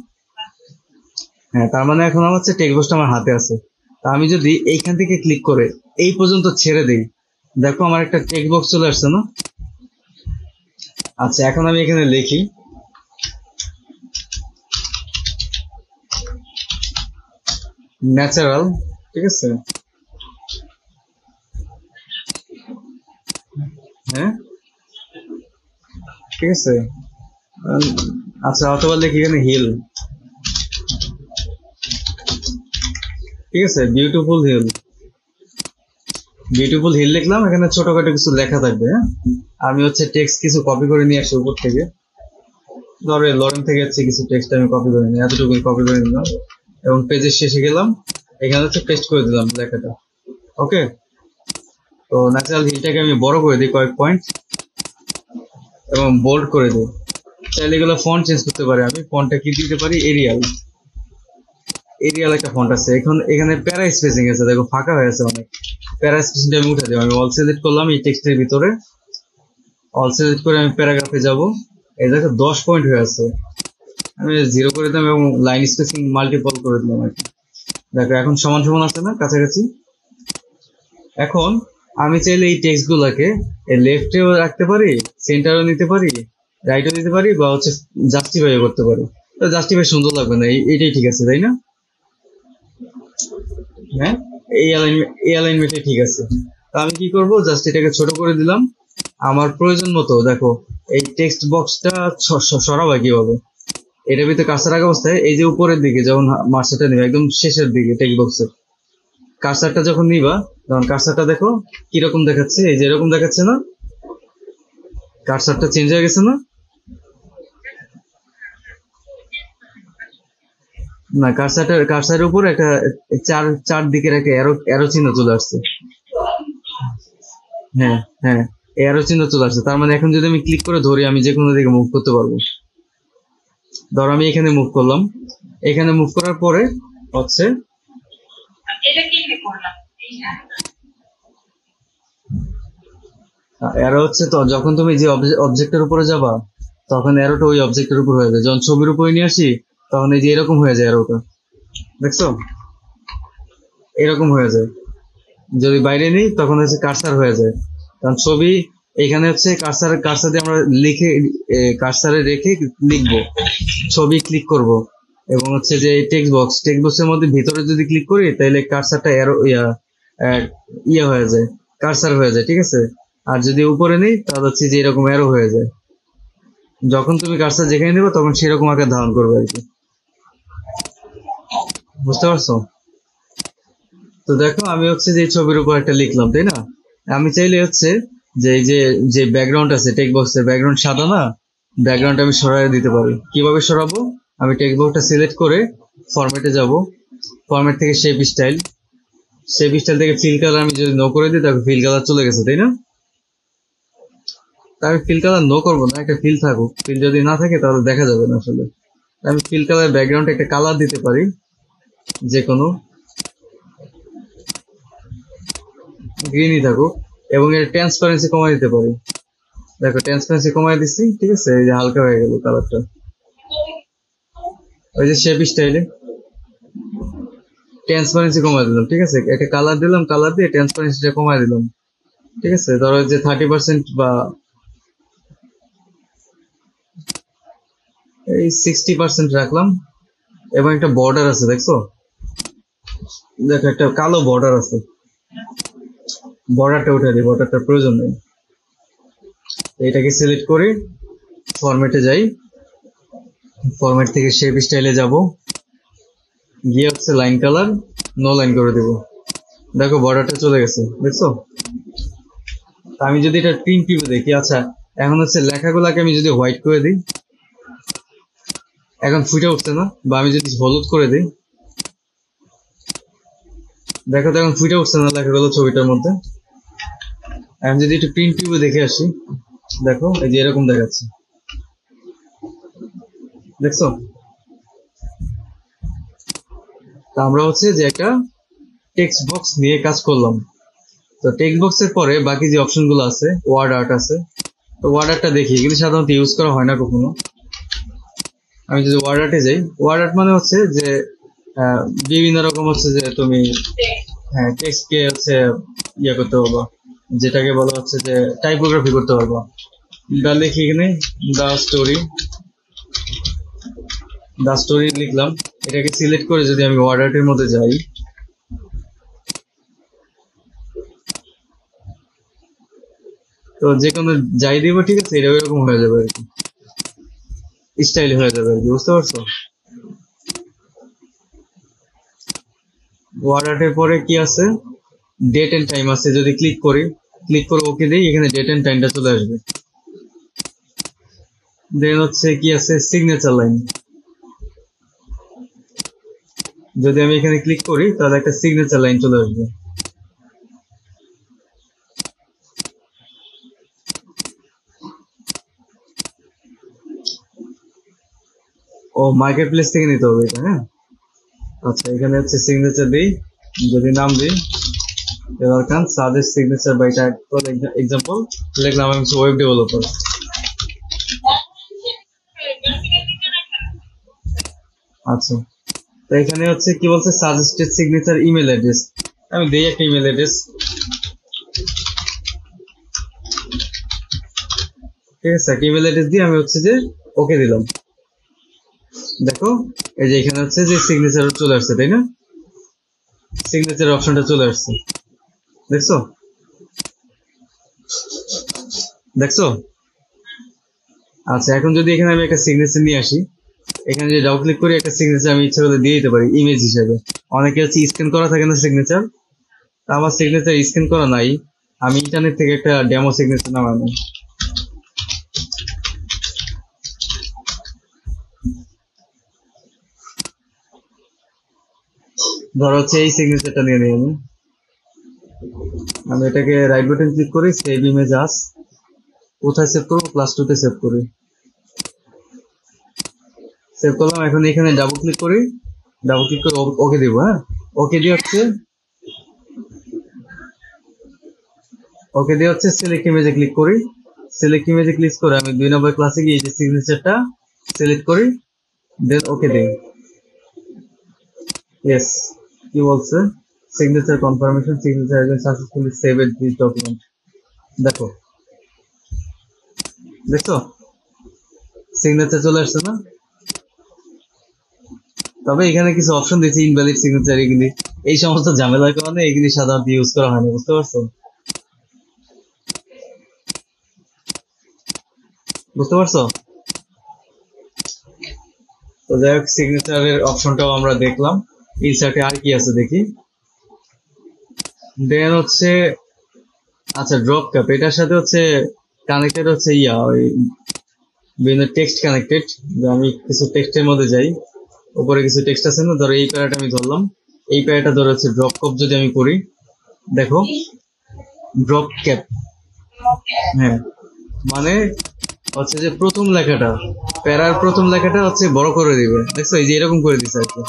হ্যাঁ তার মানে এখন আমার হচ্ছে টেক্সট বক্সটা আমার হাতে আছে। তা আমি যদি এইখান থেকে ক্লিক করে এই পর্যন্ত ছেড়ে দিই, দেখো আমার একটা টেক্সট বক্স চলে আসছে না। আচ্ছা এখন আমি এখানে লিখি ন্যাচারাল, ঠিক আছে, হ্যাঁ ঠিক আছে। আচ্ছা অথবা লিখি এখানে হিল, ঠিক আছে, বিউটিফুল হিল, বিউটিফুল হিল লিখলাম, এখানে ছোটখাটো কিছু লেখা থাকবে। হ্যাঁ, আমি হচ্ছে টেক্সট কিছু কপি করে নিয়ে আসি উপর থেকে। ধরো লরেন থেকে হচ্ছে কিছু টেক্সট আমি কপি করে নিই, এতটুকু কপি করে নিলাম এবং পেজের শেষে গেলাম, এখানে হচ্ছে পেস্ট করে দিলাম লেখাটা। ওকে, তো ন্যাচারাল হিলটাকে আমি বড় করে দিই কয়েক পয়েন্ট এবং বোল্ড করে দিই। চাইলে এগুলো ফন্ট চেঞ্জ করতে পারি, আমি ফন্টটা কি দিতে পারি, এরিয়াল। এরিয়াল একটা ফন্ট আছে, এখন এখানে প্যারা স্পেসিং আছে, দেখো ফাঁকা হয়ে আছে অনেক। প্যারা স্পেসিংটা আমি উঠে দিই, আমি অল সিলেক্ট করলাম এই টেক্সটের ভিতরে, অল সিলেক্ট করে আমি প্যারাগ্রাফে যাব। এই দেখো 10 পয়েন্ট হয়ে আছে, আমি 0 করে দিলাম এবং লাইন স্পেসিং মাল্টিপল করে দিলাম আর কি। দেখো এখন সমান সমান আছে না, কাছাকাছি। এখন আমি চাইলে এই টেক্সট গুলাকে লেফটেও রাখতে পারি, সেন্টারও নিতে পারি, রাইটও দিতে পারি, বা হচ্ছে জাস্টিফাইও করতে পারি। তো জাস্টিফাই সুন্দর লাগবে না, এইটাই ঠিক আছে, তাই না? হ্যাঁ, এই অ্যালাইনমেন্টে ঠিক আছে। তো আমি কি করব, জাস্ট এটাকে ছোট করে দিলাম আমার প্রয়োজন মতো। দেখো এই টেক্সট বক্সটা সরাবো কিভাবে, এটার ভিতরে কার্সার রাখা অবস্থায় এই যে উপরের দিকে যখন মার্সারটা নিবে, একদম শেষের দিকে টেক্সট বক্সের কার্সারটা যখন নিবা, তখন কার্সারটা দেখো কিরকম দেখাচ্ছে, এই যে এরকম দেখাচ্ছে না, কার্সারটা চেঞ্জ হয়ে গেছে না? না, কার্সারের উপর একটা চার দিকের একটা এরো চিহ্ন চলে আসছে। হ্যাঁ হ্যাঁ, এরো চিহ্ন চলে আসছে, তার মানে এখন যদি আমি ক্লিক করে ধরি, আমি যে কোনো দিকে মুভ করতে পারবো। ধর আমি এখানে মুভ করলাম, এখানে মুভ করার পরে হচ্ছে এরো হচ্ছে, তো যখন তুমি যে অবজেক্টের উপরে যাবা, তখন এরোটা ওই অবজেক্টের উপর হয়ে যায়। যখন ছবির উপরে নিয়ে আসি, তখন এই যে এরকম হয়ে যায় এরোটা, দেখছো? এরকম হয়ে যায়। যদি বাইরে নিই, তখন হচ্ছে কার্সার হয়ে যায়। কারণ ছবি এখানে হচ্ছে কার্সার দিয়ে আমরা লিখে, কার্সারে রেখে লিখবো, ছবি ক্লিক করব, এবং হচ্ছে যে টেক্সট বক্সের মধ্যে ভিতরে যদি ক্লিক করি, তাহলে কার্সারটা এরো ইয়া হয়ে যায়, কার্সার হয়ে যায়, ঠিক আছে? আর যদি উপরে নেই, তাহলে হচ্ছে যে এরকম এরো হয়ে যায়। যখন তুমি কার্সার যেখানে নেবে, তখন সেরকম আকার ধারণ করবে আর কি। বুঝতে পারছো? তো দেখো আমি হচ্ছে যে ছবির উপর একটা লিখলাম, তাই না? আমি চাইলে হচ্ছে যে এই যে ব্যাকগ্রাউন্ড আছে, টেক্সট বক্সের ব্যাকগ্রাউন্ড সাদা না, ব্যাকগ্রাউন্ড আমি সরাই দিতে পারি। কিভাবে সরাবো, আমি টেক্সট বক্সটা সিলেক্ট করে ফরম্যাটে যাব, ফরম্যাট থেকে শেপ স্টাইল থেকে ফিল কালার আমি যদি নো করে দিই, তাহলে ফিল কালার চলে গেছে, তাই না? আমি ফিল কালার নো করবো না, একটা ফিল থাকুক, ফিল যদি না থাকে তাহলে দেখা যাবে না আসলে। আমি ফিল কালার ব্যাকগ্রাউন্ডে একটা কালার দিতে পারি, যে কোনো গ্রিনই থাকুক, এবং এর ট্রান্সপারেন্সি কমাই দিতে পারি। দেখো ট্রান্সপারেন্সি কমাই দিচ্ছি, ঠিক আছে? এই যে হালকা হয়ে গেল কালারটা, ওই যে শেপ স্টাইলে ট্রান্সপারেন্সি কমাই দিলাম, ঠিক আছে? একটা কালার দিলাম, কালার দিয়ে ট্রান্সপারেন্সিটা কমাই দিলাম, ঠিক আছে? ধরো যে 30% বা এই 60% রাখলাম। এবং একটা বর্ডার আছে, দেখছো? দেখো একটা কালো বর্ডার আছে, বর্ডারটা উঠে দিই, বর্ডারটার প্রয়োজন নেই। এটাকে সিলেক্ট করি, ফরম্যাটে যাই, ফরম্যাট থেকে শেপ স্টাইলে যাব, গিয়ে হচ্ছে লাইন কালার নো লাইন করে দেবো। দেখো বর্ডারটা চলে গেছে, দেখছো? আমি যদি এটা প্রিন্ট টিপে দেখি, আচ্ছা এখন হচ্ছে লেখাগুলাকে আমি যদি হোয়াইট করে দিই, এখন ফুটে উঠছে না? বা আমি যদি হলুদ করে দিই, দেখো তো এখন ফুটে উঠছে না লেখাগুলো ছবিটার মধ্যে? এখন যদি একটু প্রিন্ট টিপে দেখে আসি, দেখো এই যে এরকম দেখাচ্ছে, দেখছো? তা আমরা হচ্ছে যে একটা টেক্সট বক্স নিয়ে কাজ করলাম। তো টেক্সট বক্সের পরে বাকি যে অপশন গুলো আছে, ওয়ার্ড আর্ট আছে। তো ওয়ার্ড আর্টটা দেখি, এগুলি সাধারণত ইউজ করা হয় না কখনো। আমি যদি ওয়ার্ড আর্টে যাই, ওয়ার্ড আর্ট মানে হচ্ছে যে বিভিন্ন রকম হচ্ছে যে তুমি, হ্যাঁ, টেক্সটকে হচ্ছে ইয়ে করতে পারবা, যেটাকে বলা হচ্ছে যে টাইপোগ্রাফি করতে পারবা। লিখি এখানে দা স্টোরি, লিখলাম। এটাকে সিলেক্ট করে যদি আমি ওয়ার্ড আর্টের মধ্যে যাই, তো যে কোনো যাই দিব, ঠিক আছে? এটা এরকম হয়ে যাবে আর কি, স্টাইল হয়ে যাবে আর কি। বুঝতে পারছো? ওয়ার্ড আর্টের পরে কি আছে, ডেট এন্ড টাইম আছে, যদি ক্লিক করে ওকে দিই, এখানে ডেট এন্ড টাইমটা চলে আসবে। দেন হচ্ছে কি আছে, সিগনেচার লাইন। যদি আমি এখানে ক্লিক করি তাহলে একটা সিগনেচার লাইন চলে আসবে। ও মার্কেট প্লেস থেকে নিতে হবে এটা, হ্যাঁ। আচ্ছা, এখানে হচ্ছে সিগনেচার দিই, যদি নাম দিই এবার কান suggest signature by type, for example লিখলাম আমি ওয়েব ডেভেলপার। আচ্ছা, তো এখানে হচ্ছে কি বলছে, সাজেস্টেড সিগনেচার ইমেল অ্যাড্রেস। আমি দেই একটা ইমেল অ্যাড্রেস, ঠিক আছে। একটা ইমেল অ্যাড্রেস দিয়ে আমি হচ্ছে যে ওকে দিলাম। দেখো এই যে এখানে হচ্ছে যে সিগনেচার চলে আসছে, তাই না? সিগনেচার অপশনটা চলে আসছে, দেখছো? আচ্ছা, এখন যদি এখানে আমি একটা সিগনেচার নিয়ে আসি, এখানে যে ডাবল ক্লিক করি, একটা সিগনেচার আমি ইচ্ছা করলে দিয়ে দিতে পারি ইমেজ হিসেবে। অনেকে হচ্ছে স্ক্যান করা থাকে না সিগনেচার, আমার সিগনেচার স্ক্যান করা নাই, আমি ইন্টারনেট থেকে একটা ডেমো সিগনেচার নামানো। ধরো হচ্ছে এই সিগনেচারটা নিয়ে নিই আমি এটাকে রাইট বাটন ক্লিক করি, সেভ ইমেজ আস। কোথায় সেভ করবো? +2 তে সেভ করি। সেভ করলাম। এখন এখানে ডাবল ক্লিক করে ওকে দিব, হ্যাঁ। ওকে দিয়ে হচ্ছে সিলেক্ট ইমেজে ক্লিক করি। সিলেক্ট ইমেজে ক্লিক করে আমি 2 নম্বর ক্লাসে গিয়ে এই যে সিগনেচারটা সিলেক্ট করি, দেন ওকে দিই। ইয়েস, কি বলছে, signature confirmation, signature has been successfully saved this document. দেখছো সিগনেচার চলে আসছে না? তবে এখানে কিছু অপশন দিয়েছে, ইনভ্যালিড সিগনেচার, এগুলি এই সমস্ত ঝামেলার কারণে এগুলি সাধারণত ইউজ করা হয় না, বুঝতে পারছো? তো যাই হোক, সিগনেচারের অপশনটাও আমরা দেখলাম। ইনসার্টে আর কি আছে দেখি। দেন হচ্ছে আচ্ছা, ড্রপ ক্যাপ, এটার সাথে হচ্ছে কানেক্টেড হচ্ছে ওই বিভিন্ন টেক্সট কানেক্টেড। আমি কিছু টেক্সটের মধ্যে যাই, উপরে কিছু টেক্সট আছে না, ধরো এই প্যারাটা আমি ধরলাম, এই প্যারাটা ধরো হচ্ছে ড্রপ ক্যাপ যদি আমি করি, দেখো ড্রপ ক্যাপ, হ্যাঁ, মানে হচ্ছে যে প্রথম লেখাটা, প্যারার প্রথম লেখাটা হচ্ছে বড় করে দিবে, দেখছো? এই যে এরকম করে দিচ্ছে আর কি,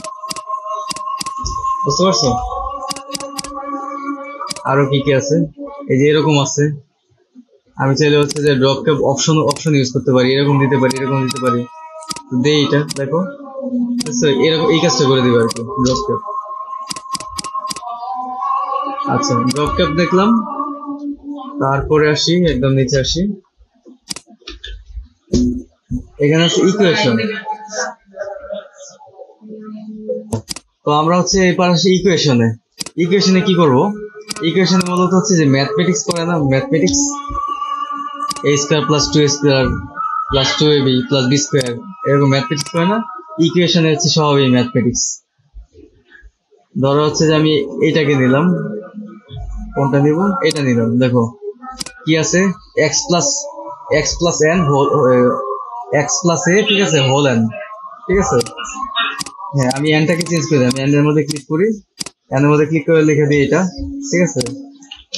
বুঝতে পারছো? আরো কি কি আছে, এই যে এরকম আছে। আমি চাইলে হচ্ছে যে ড্রপ ক্যাপ অপশন ইউজ করতে পারি, এরকম দিতে পারি, এরকম দিতে পারি। দেই এটা, দেখো এরকম এই কাজটা করে দিবে আর কি ড্রপ ক্যাপ। আচ্ছা, ড্রপ ক্যাপ দেখলাম, তারপরে আসি একদম নিচে আসি, এখানে আছে ইকুয়েশন। তো আমরা হচ্ছে এবার আসি ইকুয়েশনে কি করব? ইকুয়েশনে মূলত হচ্ছে যে ম্যাথমেটিক্স করে না, mathematics a² + 2a² + 2ab + b², এরকম ম্যাথমেটিক্স করে না। ইকুয়েশনে হচ্ছে সবই ম্যাথমেটিক্স। ধরো হচ্ছে যে আমি এটাকে নিলাম, কোনটা নিব? এটা নিলাম। দেখো কি আছে, x + n x + a, ঠিক আছে, হোল n, ঠিক আছে। হ্যাঁ, আমি এনটাকে চেঞ্জ করে দিই, আমি এন এর মধ্যে ক্লিক করি, এন এর মধ্যে ক্লিক করে লিখে দিই এটা, ঠিক আছে।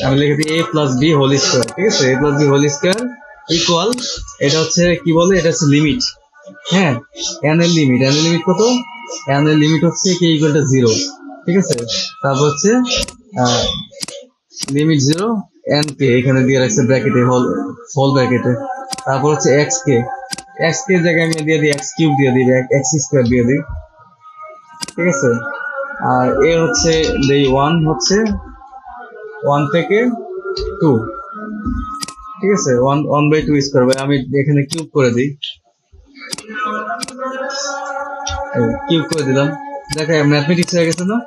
আমি লিখে দিই a + b হোল স্কয়ার, ঠিক আছে, a + b whole square equal, এটা হচ্ছে কি বলে, এটা হচ্ছে লিমিট, হ্যাঁ, এন এর লিমিট কত? এন এর লিমিট হচ্ছে কি ইকুয়াল টু 0, ঠিক আছে। তারপর হচ্ছে লিমিট 0 এন কে এখানে দিয়ে রাখছে ব্র্যাকেটে, হোল ব্র্যাকেটে। তারপর হচ্ছে এক্স কে জায়গায় আমি দিয়ে দিই x³ দিয়ে দিই, x² দিয়ে দিই, ঠিক আছে। আর এ হচ্ছে 1 হচ্ছে 1 থেকে 2, ঠিক আছে, 1/2 স্কয়ার, আমি এখানে কিউব করে দিই, কিউব করে দিলাম। দেখো ম্যাথমেটিক্স হয়ে গেছে না?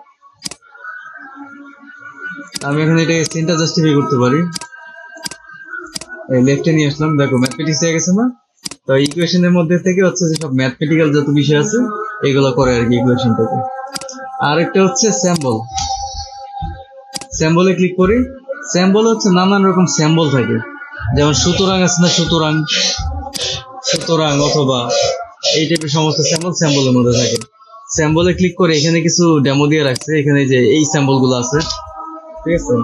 আমি এখন এটাকে চিন্তা জাস্টিফাই করতে পারি, লেফটে নিয়ে আসলাম, দেখো ম্যাথমেটিক্স হয়ে গেছে না? তো ইকুয়েশনের মধ্যে থেকে হচ্ছে যে সব ম্যাথমেটিক্যাল যত বিষয় আছে এগুলো করে আর কি ইকুয়েশন থেকে। আর একটা হচ্ছে স্যাম্বলে ক্লিক করি। স্যাম্বল হচ্ছে নানান রকম স্যাম্বল থাকে, যেমন সুতরাং আছে না, সুতরাং সুতরাং অথবা এই টাইপের সমস্ত স্যাম্বল স্যাম্বলের মধ্যে থাকে। স্যাম্বলে ক্লিক করে এখানে কিছু ডেমো দিয়ে রাখছে, এখানে যে এই স্যাম্বল গুলো আছে, ঠিক আছে,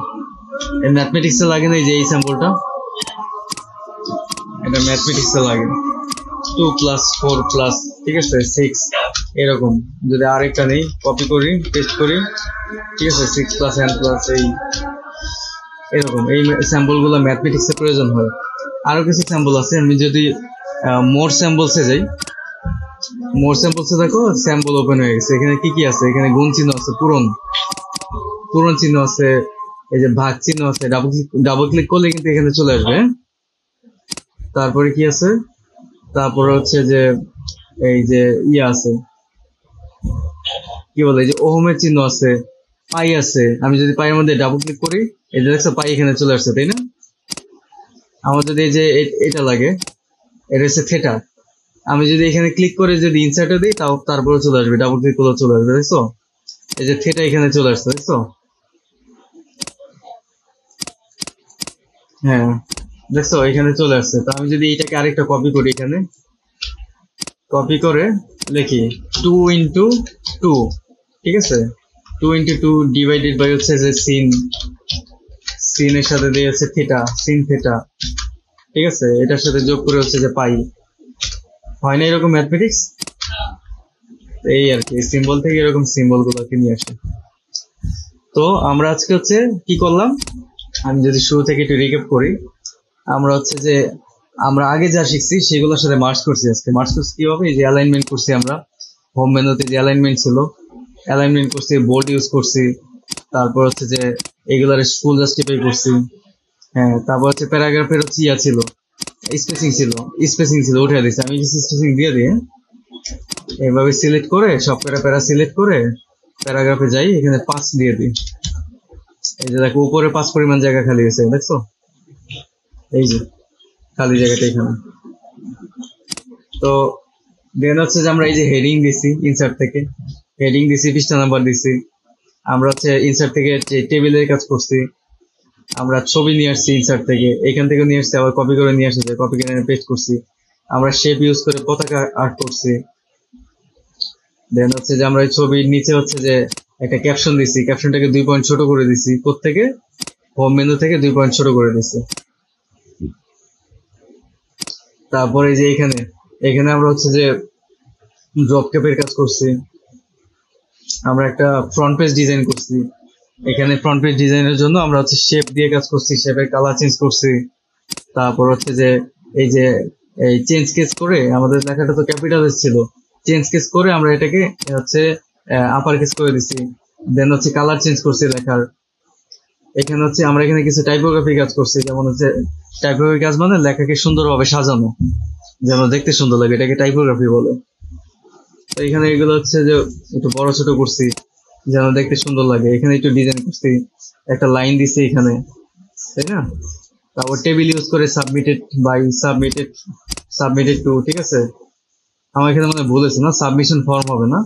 এই ম্যাথমেটিক্সে লাগে না, এই যে এই স্যাম্বলটা, এটা ম্যাথমেটিক্সে লাগে 2+4+, ঠিক আছে, 6 এরকম। যদি আরেকটা নেই, কপি করি, পেস্ট করি, ঠিক আছে, 6+n+, এই এরকম এই স্যাম্বল গুলো ম্যাথমেটিক্সে প্রয়োজন হয়। আরো কিছু স্যাম্বল আছে, আমি যদি মোর স্যাম্বলসে যাই, মোর স্যাম্পলসে দেখো স্যাম্পল ওপেন হয়ে গেছে। এখানে কি কি আছে? এখানে গুণ চিহ্ন আছে, পূরণ পূরণ চিহ্ন আছে, এই যে ভাগ চিহ্ন আছে, ডাবল ক্লিক করলে কিন্তু এখানে চলে আসবে। তারপরে কি আছে? তারপরে হচ্ছে যে এই যে ইয়ে আছে, কি বলে, এই যে ওহমের চিহ্ন আছে, পাই আছে। আমি যদি পাইয়ের মধ্যে ডাবল ক্লিক করি, এই যে দেখছো পাই এখানে চলে আসছে, তাই না? আমার যদি এই যে এটা লাগে, এটা হচ্ছে থেটা। আমি যদি এখানে ক্লিক করে যদি ইনসার্টে দিই, তাও তারপরে চলে আসবে, ডাবল ক্লিক করলে চলে আসবে, দেখছো? এই যে থেটা এখানে চলে আসছে, দেখছো? হ্যাঁ, দেখছো এখানে চলে আসছে। তো আমি যদি এটাকে আরেকটা কপি করি, এখানে কপি করে লিখি 2 × 2, ঠিক আছে, 2 × 2 ডিভাইডেড বাই হচ্ছে যে সিনের সাথে দিয়ে হচ্ছে থিটা, সিন থিটা, ঠিক আছে, এটার সাথে যোগ করে হচ্ছে যে পাই। হয় না এরকম ম্যাথমেটিক্স? এই আর কি, সিম্বল থেকে এরকম সিম্বল গুলোকে নিয়ে আসে। তো আমরা আজকে হচ্ছে কি করলাম, আমি যদি শুরু থেকে একটু রিক্যাপ করি, আমরা হচ্ছে যে আমরা আগে যা শিখছি সেগুলোর সাথে মার্চ করছি। আজকে মার্চ করছি কিভাবে? এই যে অ্যালাইনমেন্ট করছি আমরা, হোম মেনুতে যে অ্যালাইনমেন্ট ছিল, অ্যালাইনমেন্ট করছি, বোর্ড ইউজ করছি, তারপর হচ্ছে যে এগুলার ফুল জাস্টিফাই করছি। হ্যাঁ, তারপর হচ্ছে প্যারাগ্রাফের হচ্ছে ইয়া ছিল, স্পেসিং ছিল উঠে দিচ্ছি আমি, কিছু স্পেসিং দিয়ে দিয়ে এইভাবে সিলেক্ট করে সব প্যারা সিলেক্ট করে প্যারাগ্রাফে যাই, এখানে 5 দিয়ে দিই। এই যে দেখো উপরে 5 পরিমাণ জায়গা খালি হয়েছে, দেখছো? এই যে খালি জায়গাটা এখানে। তো দেন হচ্ছে যে আমরা এই যে হেডিং দিছি ইনসার্ট থেকে, হেডিং দিছি, পৃষ্ঠা নাম্বার দিছি। আমরা হচ্ছে ইনসার্ট থেকে টেবিলের কাজ করছি, আমরা ছবি নিয়ে আসছি ইনসার্ট থেকে, এখান থেকে নিয়ে আসছি, আবার কপি করে নিয়ে আসছে, কপি করে পেস্ট করছি। আমরা শেপ ইউজ করে পতাকা আর্ট করছি। দেন হচ্ছে যে আমরা এই ছবির নিচে হচ্ছে যে একটা ক্যাপশন দিছি, ক্যাপশনটাকে 2 পয়েন্ট ছোট করে দিছি, প্রত্যেকে হোম মেনু থেকে 2 পয়েন্ট ছোট করে দিছি। তারপরে যে এখানে এখানে আমরা হচ্ছে যে ড্রপ ক্যাপের কাজ করছি, আমরা একটা ফ্রন্ট পেজ ডিজাইন করছি। এখানে ফ্রন্ট পেজ ডিজাইনের জন্য আমরা হচ্ছে শেপ দিয়ে কাজ করছি, শেপের কালার চেঞ্জ করছি। তারপর হচ্ছে যে এই যে এই চেঞ্জ কেস করে, আমাদের লেখাটা তো ক্যাপিটাল ছিল, চেঞ্জ কেস করে আমরা এটাকে হচ্ছে আপার কেস করে দিছি। দেন হচ্ছে কালার চেঞ্জ করছি লেখার। এখানে হচ্ছে আমরা এখানে কিছু টাইপোগ্রাফি কাজ করছি, যেমন হচ্ছে টাইপোগ্রাফি কাজ মানে লেখাকে সুন্দরভাবে সাজানো, যেন দেখতে সুন্দর লাগে, এটাকে টাইপোগ্রাফি বলে। তো এখানে এগুলো হচ্ছে যে একটু বড় ছোট করছি যেন দেখতে সুন্দর লাগে। এখানে একটু ডিজাইন করছি, একটা লাইন দিছি এখানে, তাই না? তারপর টেবিল ইউজ করে সাবমিটেড বাই, সাবমিটেড টু, ঠিক আছে। আমার এখানে মানে ভুল হয়েছে না, সাবমিশন ফর্ম হবে না,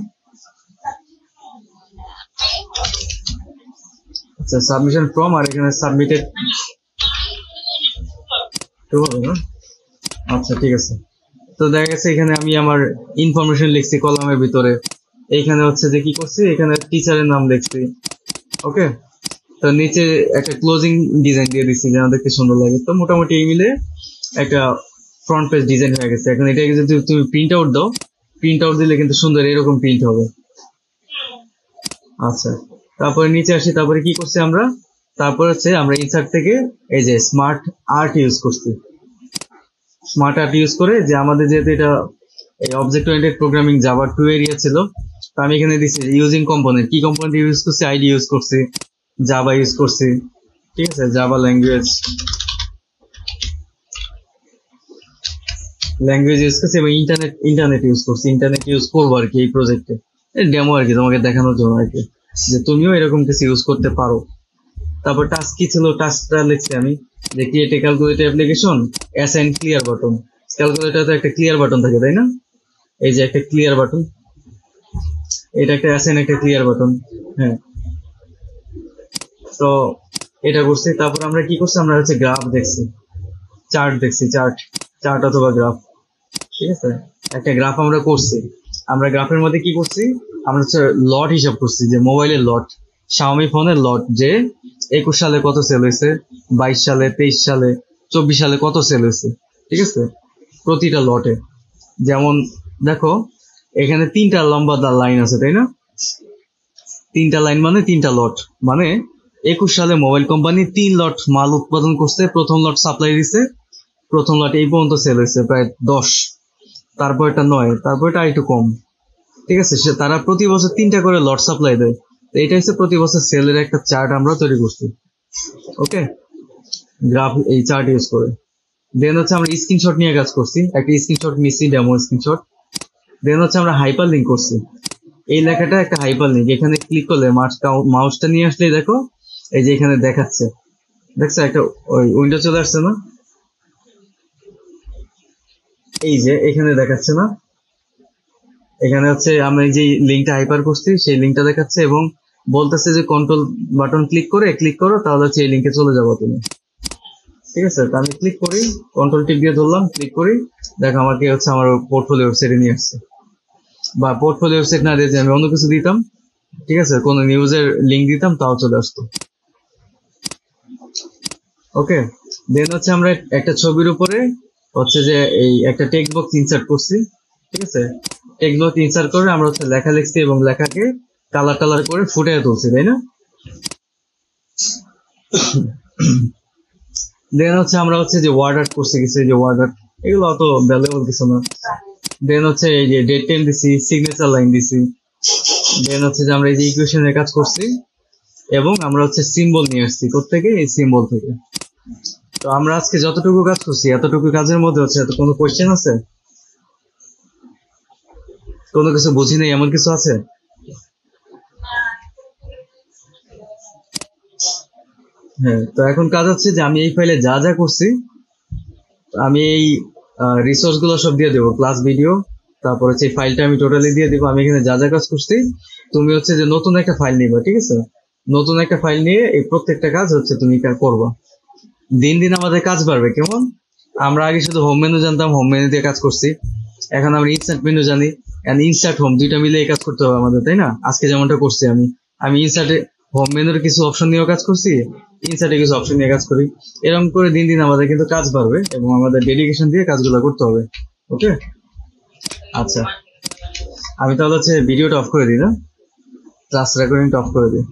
আচ্ছা সাবমিশন ফর্ম, আর এখানে সাবমিটেড টু হবে না, আচ্ছা ঠিক আছে। তো দেখা গেছে এখানে আমি আমার ইনফরমেশন লিখছি কলামের ভিতরে, এইখানে হচ্ছে যে কি করছি, এখানে টিচারের নাম লিখছি, ওকে। তো নিচে একটা ক্লোজিং ডিজাইন দিয়ে দিচ্ছি যেন দেখতে সুন্দর লাগে। তো মোটামুটি এই মিলে একটা ফ্রন্ট পেজ ডিজাইন হয়ে গেছে। এখন এটাকে যদি তুমি প্রিন্ট আউট দাও, প্রিন্ট আউট দিলে কিন্তু সুন্দর এরকম প্রিন্ট হবে। আচ্ছা, তারপরে নিচে আসি, তারপরে কি করছি আমরা, তারপর হচ্ছে আমরা ইনসার্ট থেকে এই যে স্মার্ট আর্ট ইউজ করছি। স্মার্ট আর্ট ইউজ করে যে আমাদের যেহেতু এটা এই object oriented programming Java 2 area ছিল, তো আমি এখানে দিচ্ছি ইউজিং কম্পোনেন্ট। কি কম্পোনেন্ট ইউজ করছি? আইডি ইউজ করছি, জাভা ইউজ করছি, ঠিক আছে, জাভা ল্যাঙ্গুয়েজ ইউজ করছি, এবং ইন্টারনেট ইউজ করছি। ইন্টারনেট ইউজ করবো আর কি এই প্রজেক্টে, ডেমো আর কি, তোমাকে দেখানোর জন্য আর কি, যে তুমিও এরকম কিছু ইউজ করতে পারো। তারপর টাস্ক কি ছিল, টাস্কটা লিখছি আমি, যে create a calculator application, assign clear button. Calculator তো একটা ক্লিয়ার বাটন থাকে, তাই না? এই যে একটা ক্লিয়ার বাটন, এটা একটা অ্যাসাইন, একটা ক্লিয়ার বাটন। হ্যাঁ, তো তো এটা করছি। তারপর আমরা কি করছি, আমরা হচ্ছে গ্রাফ দেখছি, চার্ট দেখছি, চার্ট অথবা গ্রাফ, ঠিক আছে। একটা গ্রাফ আমরা করছি। আমরা গ্রাফের মধ্যে কি করছি, আমরা হচ্ছে লট হিসাব করছি, যে মোবাইলের লট, শাওমি ফোনের লট, যে 21 সালে কত সেল হয়েছে, 22 সালে, 23 সালে, 24 সালে কত সেল হয়েছে, ঠিক আছে, প্রতিটা লটে। যেমন দেখো এখানে 3টা লম্বা লাইন আছে, তাই না? 3টা লাইন মানে 3টা লট, মানে 21 সালে মোবাইল কোম্পানি 3 লট মাল উৎপাদন করছে, প্রথম লট সাপ্লাই দিছে, প্রথম লট এই পর্যন্ত সেল হয়েছে প্রায় 10, তারপর এটা 9, তারপর এটা একটু কম, ঠিক আছে। তারা প্রতি বছর 3টা করে লট সাপ্লাই দেয়। তো এটা হচ্ছে প্রতি বছর সেলের একটা চার্ট আমরা তৈরি করছি, ওকে, গ্রাফ এই চার্ট ইউজ করে। দেন হচ্ছে আমরা স্ক্রিনশট নিয়ে কাজ করছি, একটা স্ক্রিনশট নিচ্ছি, ডেমো স্ক্রিনশট। দেন হচ্ছে আমরা হাইপার লিঙ্ক করছি, এই লেখাটা একটা হাইপার লিঙ্ক, এখানে ক্লিক করলে মাউসটা নিয়ে আসলে দেখো এই যে এখানে দেখাচ্ছে, দেখছো একটা ওই উইন্ডো চলে আসছে না, এই যে এখানে দেখাচ্ছে না, এখানে হচ্ছে আমরা এই যে লিঙ্কটা হাইপার করছি সেই লিঙ্কটা দেখাচ্ছে, এবং বলতেছে যে কন্ট্রোল বাটন ক্লিক করো, তাহলে হচ্ছে এই লিঙ্কে চলে যাবো তুমি, ঠিক আছে। তো আমি ক্লিক করি, কন্ট্রোল টিপ দিয়ে ধরলাম, ক্লিক করি, দেখো আমাকে হচ্ছে আমার পোর্টফোলিও ওয়েবসাইটে নিয়ে আসছে। বা পোর্টফোলিও ওয়েবসাইট না দিয়ে আমি অন্য কিছু দিতাম, ঠিক আছে, কোনো নিউজের লিঙ্ক দিতাম, তাও চলে আসতো, ওকে। দেন হচ্ছে আমরা একটা ছবির উপরে হচ্ছে যে এই একটা টেক্সট বক্স ইনসার্ট করছি, ঠিক আছে। টেক্সট বক্স ইনসার্ট করে আমরা হচ্ছে লেখা লিখছি এবং লেখাকে কালার করে ফুটিয়ে তুলছি, তাই না? দেন হচ্ছে আমরা হচ্ছে যে ওয়ার্ড আর্ট করছি কিছু, যে ওয়ার্ড আর্ট, এগুলো অত ভ্যালুয়েবল কিছু না। দেন হচ্ছে এই যে ডেট টাইম দিছি, সিগনেচার লাইন দিছি। দেন হচ্ছে যে আমরা এই যে ইকুয়েশনের কাজ করছি, এবং আমরা হচ্ছে সিম্বল নিয়ে আসছি কোত্থেকে, এই সিম্বল থেকে। তো আমরা আজকে যতটুকু কাজ করছি, এতটুকু কাজের মধ্যে হচ্ছে কোনো কোয়েশ্চেন আছে, কোনো কিছু বুঝি নেই, এমন কিছু আছে? হ্যাঁ, তো এখন কাজ হচ্ছে যে আমি এই ফাইলে যা যা করছি, আমি এই রিসোর্স গুলো সব দিয়ে দেবো, ক্লাস ভিডিও, তারপর হচ্ছে এই ফাইলটা আমি টোটালি দিয়ে দেবো। আমি এখানে যা যা কাজ করছি, তুমি হচ্ছে যে নতুন একটা ফাইল নিবা, ঠিক আছে। নতুন একটা ফাইল নিয়ে এই প্রত্যেকটা কাজ হচ্ছে তুমি করবা। দিন দিন আমাদের কাজ বাড়বে, কেমন? আমরা আগে শুধু হোম মেনু জানতাম, হোম মেনু দিয়ে কাজ করছি, এখন আমরা ইনস্ট্যান্ট মেনু জানি, ইনস্ট্যান্ট হোম, দুইটা মিলে কাজ করতে হবে আমাদের, তাই না? আজকে যেমনটা করছি আমি আমি ইনস্ট্যান্টে হোম মেনুর কিছু অপশন নিয়েও কাজ করছি, ইনস্ট্যান্টে কিছু অপশন নিয়ে কাজ করি। এরকম করে দিন দিন আমাদের কিন্তু কাজ বাড়বে, এবং আমাদের ডেডিকেশন দিয়ে কাজগুলো করতে হবে, ওকে। আচ্ছা, আমি তাহলে হচ্ছে ভিডিওটা অফ করে দিই, না ক্লাস রেকর্ডিংটা অফ করে দিই।